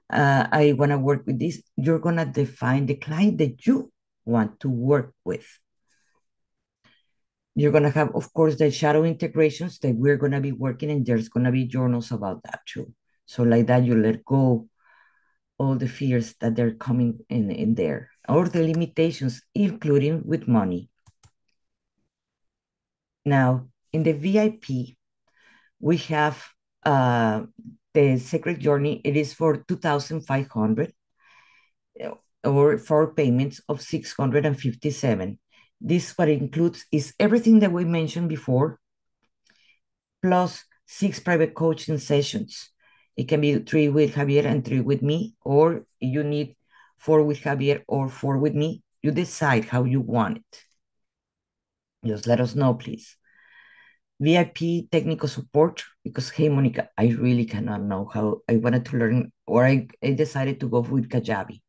I want to work with this. You're going to define the client that you want to work with. You're going to have, of course, the shadow integrations that we're going to be working, and there's going to be journals about that too. So like that, you let go all the fears that they're coming in there, or the limitations, including with money. Now, in the VIP, we have the Sacred Journey. It is for 2,500 or 4 payments of 657. This what it includes is everything that we mentioned before, plus 6 private coaching sessions. It can be 3 with Javier and 3 with me, or you need 4 with Javier or 4 with me. You decide how you want it. Just let us know, please. VIP technical support, because hey, Monica, I really cannot know how I wanted to learn, or I decided to go with Kajabi.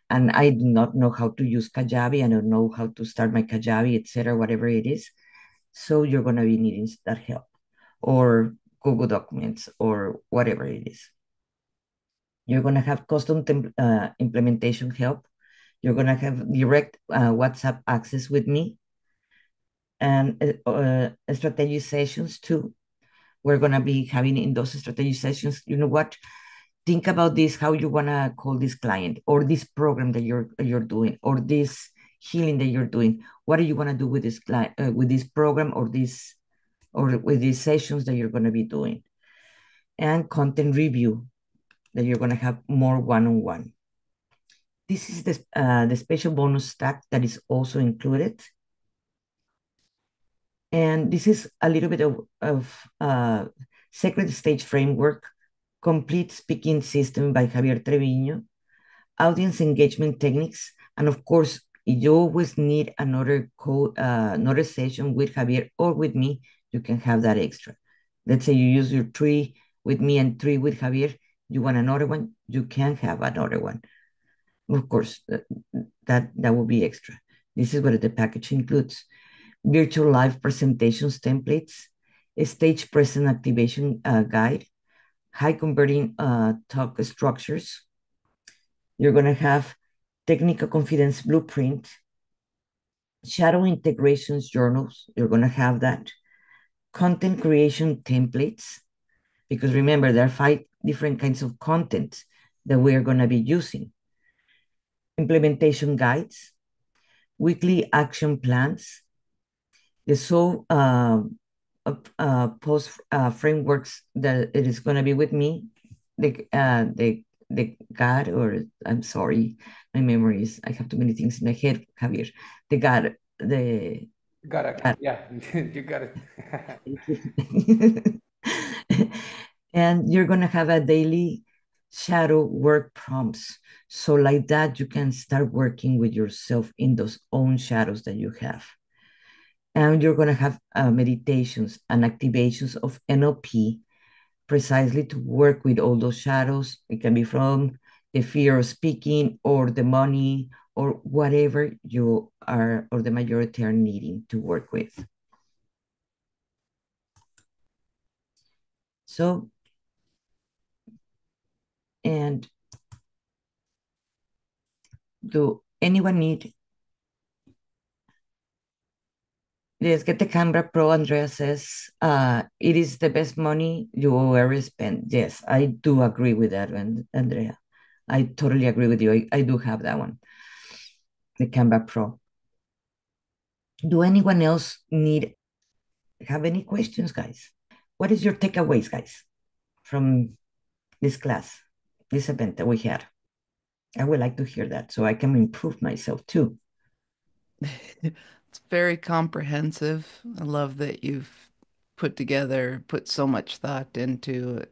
And I do not know how to use Kajabi. I don't know how to start my Kajabi, etc., whatever it is. So you're going to be needing that help, or Google Documents, or whatever it is. You're going to have custom implementation help. You're going to have direct WhatsApp access with me, and strategy sessions too. We're going to be having in those strategy sessions, you know what? Think about this, how you want to call this client, or this program that you're doing, or this healing that you're doing. What do you want to do with this client, with this program, or with these sessions that you're going to be doing? And content review that you're going to have more one-on-one. This is the special bonus stack that is also included. And this is a little bit of Sacred Stage Framework, Complete Speaking System by Javier Treviño, Audience Engagement Techniques, and of course, if you always need another session with Javier or with me, you can have that extra. Let's say you use your 3 with me and 3 with Javier, you want another one, you can have another one. Of course, that will be extra. This is what the package includes. Virtual live presentations templates, a stage present activation guide, high converting talk structures. You're going to have technical confidence blueprint, shadow integrations journals. You're going to have that. Content creation templates, because remember, there are 5 different kinds of content that we are going to be using. Implementation guides, weekly action plans, the post frameworks that it is going to be with me, the God, or I'm sorry, my memories. I have too many things in my head, Javier. The God, the Got it. God. Yeah, you got it. And you're going to have a daily shadow work prompts. So like that, you can start working with yourself in those own shadows that you have. And you're going to have meditations and activations of NLP precisely to work with all those shadows. It can be from the fear of speaking, or the money, or whatever you are, or the majority are needing to work with. So, and do anyone need? Yes, get the Canva Pro, Andrea says. It is the best money you will ever spend. Yes, I do agree with that one, Andrea. I totally agree with you. I do have that one, the Canva Pro. Do anyone else have any questions, guys? What is your takeaways, guys, from this class, this event that we had? I would like to hear that so I can improve myself too. It's very comprehensive. I love that you've put so much thought into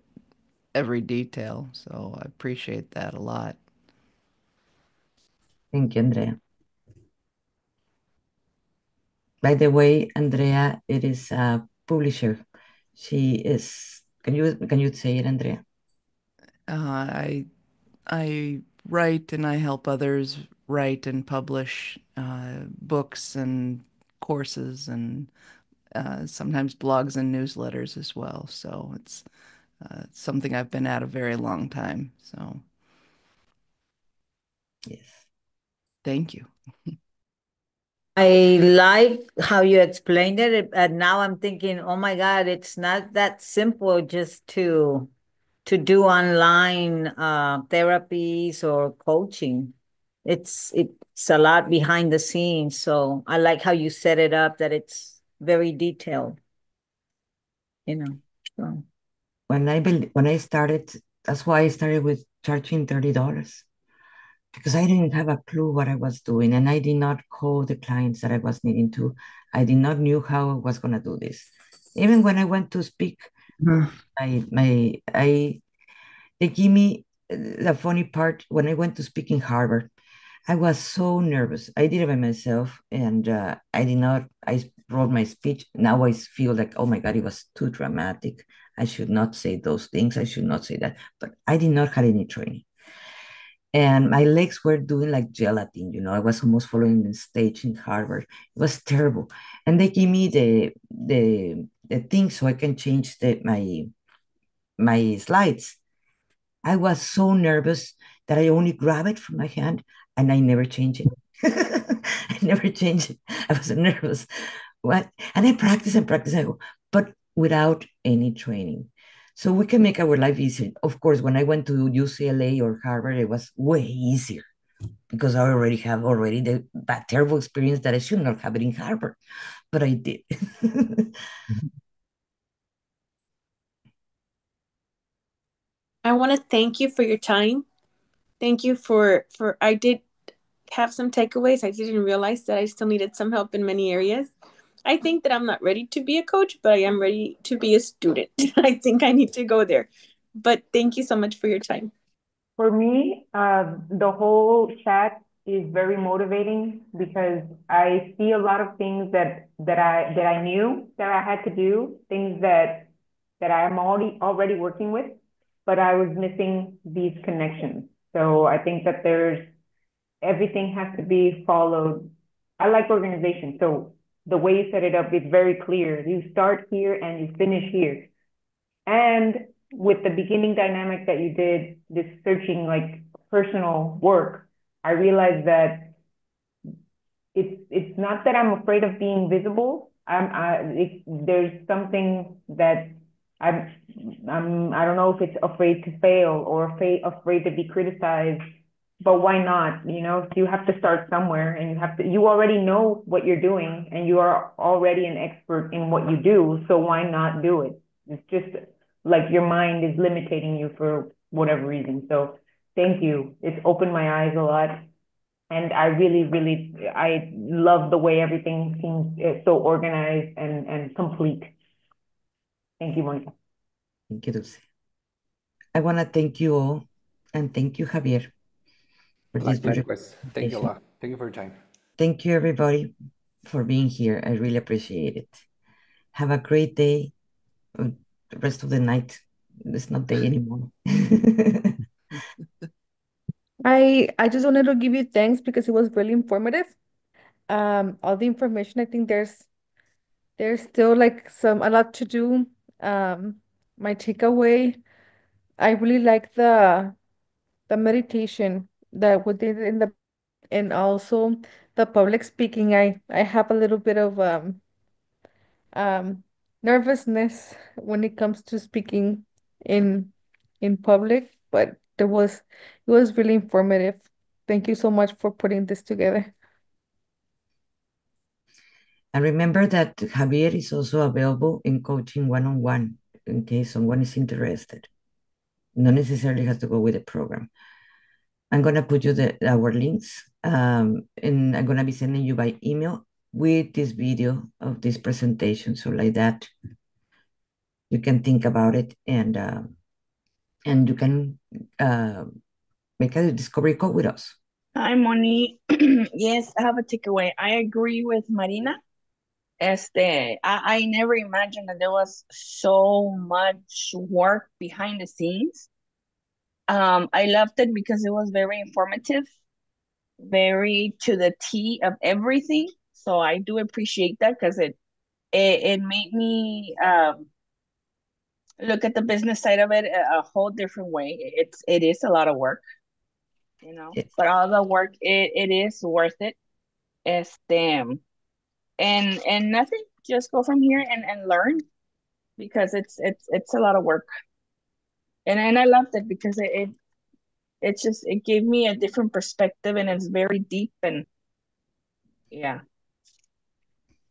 every detail. So I appreciate that a lot. Thank you, Andrea. By the way, Andrea, it is a publisher. She is. Can you say it, Andrea? I write and I help others write and publish books and courses and sometimes blogs and newsletters as well. So it's something I've been at a very long time. So Yes. thank you. I like how you explained it, and now I'm thinking, oh my God, it's not that simple just to to do online therapies or coaching. It's a lot behind the scenes. So I like how you set it up, that it's very detailed, you know. So When I started, that's why I started with charging $30 because I didn't have a clue what I was doing, and I did not call the clients that I was needing to. I did not knew how I was gonna do this. Even when I went to speak, Mhm. I they give me the funny part when I went to speak in Harvard. I was so nervous. I did it by myself, and I did not. I wrote my speech. Now I feel like, oh my God, it was too dramatic. I should not say those things. I should not say that. But I did not have any training, and my legs were doing like gelatin. I was almost following the stage in Harvard. It was terrible, and they give me the thing so I can change my slides. I was so nervous that I only grab it from my hand and I never change it. I never change it. I was nervous. What? And I practice and practice, but without any training. So we can make our life easier. Of course, when I went to UCLA or Harvard, it was way easier because I already have that terrible experience that I should not have it in Harvard, but I did. I want to thank you for your time. Thank you for I did have some takeaways. I didn't realize that I still needed some help in many areas. I think that I'm not ready to be a coach, but I am ready to be a student. I think I need to go there. But thank you so much for your time. For me, the whole chat is very motivating because I see a lot of things that I knew that I had to do, things that I am already working with, but I was missing these connections. So I think that there's everything has to be followed. I like organization, so the way you set it up is very clear. You start here and you finish here. And with the beginning dynamic that you did, this searching like personal work, I realized that it's not that I'm afraid of being visible. There's something that I'm I don't know if it's afraid to fail or afraid to be criticized, but why not? You have to start somewhere, and you already know what you're doing, and you are already an expert in what you do, so why not do it? It's just like your mind is limiting you for whatever reason. So thank you. It's opened my eyes a lot, and I really, really, I love the way everything seems so organized and complete. Thank you, Monica. Thank you, Dulce. I want to thank you all and thank you, Javier, for this beautiful Likewise. Thank you a presentation. lot. Thank you for your time. Thank you, everybody, for being here. I really appreciate it. Have a great day, the rest of the night. It's not day anymore. I just wanted to give you thanks because it was really informative. All the information, I think there's still like a lot to do. My takeaway, I really like the meditation that we did and also the public speaking. I have a little bit of um nervousness when it comes to speaking in in public, but it was really informative. Thank you so much for putting this together. And remember that Javier is also available in coaching one-on-one in case someone is interested. Not necessarily has to go with the program. I'm gonna put you our links, and I'm gonna be sending you by email with this video of this presentation. So like that, you can think about it and you can uh, make a discovery call with us. Hi, Moni. Yes, I have a takeaway. I agree with Marina. I never imagined that there was so much work behind the scenes. I loved it because it was very informative, very to the T of everything. So I do appreciate that because it made me look at the business side of it a whole different way. It is a lot of work, Yes. but all the work it is worth it. Este, and nothing, just go from here and learn because it's a lot of work. and I loved it because it gave me a different perspective, and it's very deep, and yeah,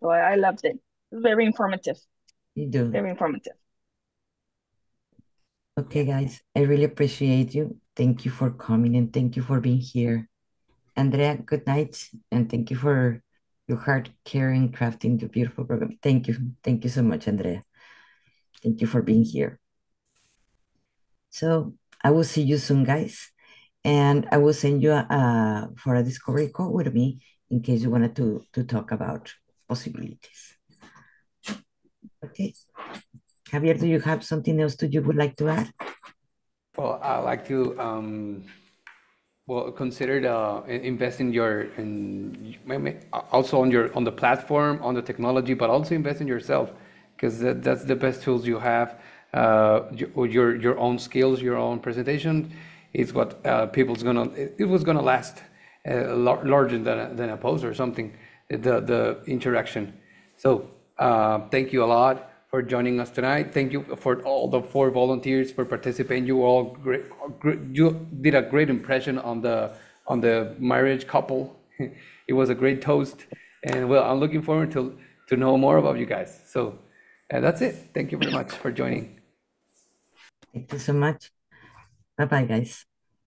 so I loved it. It was very informative, You do. very informative. Okay, guys, I really appreciate you. Thank you for coming and thank you for being here. Andrea, good night, and thank you for your hard care in crafting the beautiful program. Thank you. Thank you so much, Andrea. Thank you for being here. So I will see you soon, guys. And I will send you for a discovery call with me in case you wanted to talk about possibilities. Okay. Javier, do you have something else that you would like to add? Well, I like to well, consider invest in your also on the platform, on the technology, but also invest in yourself, because that's the best tools you have. Your own skills, your own presentation is what people's gonna it was gonna last larger than a post or something. The interaction. So thank you a lot for joining us tonight. Thank you for all the 4 volunteers for participating. You all you did a great impression on the marriage couple. It was a great toast, and well, I'm looking forward to know more about you guys. So that's it. Thank you very much for joining. Thank you so much. Bye bye, guys.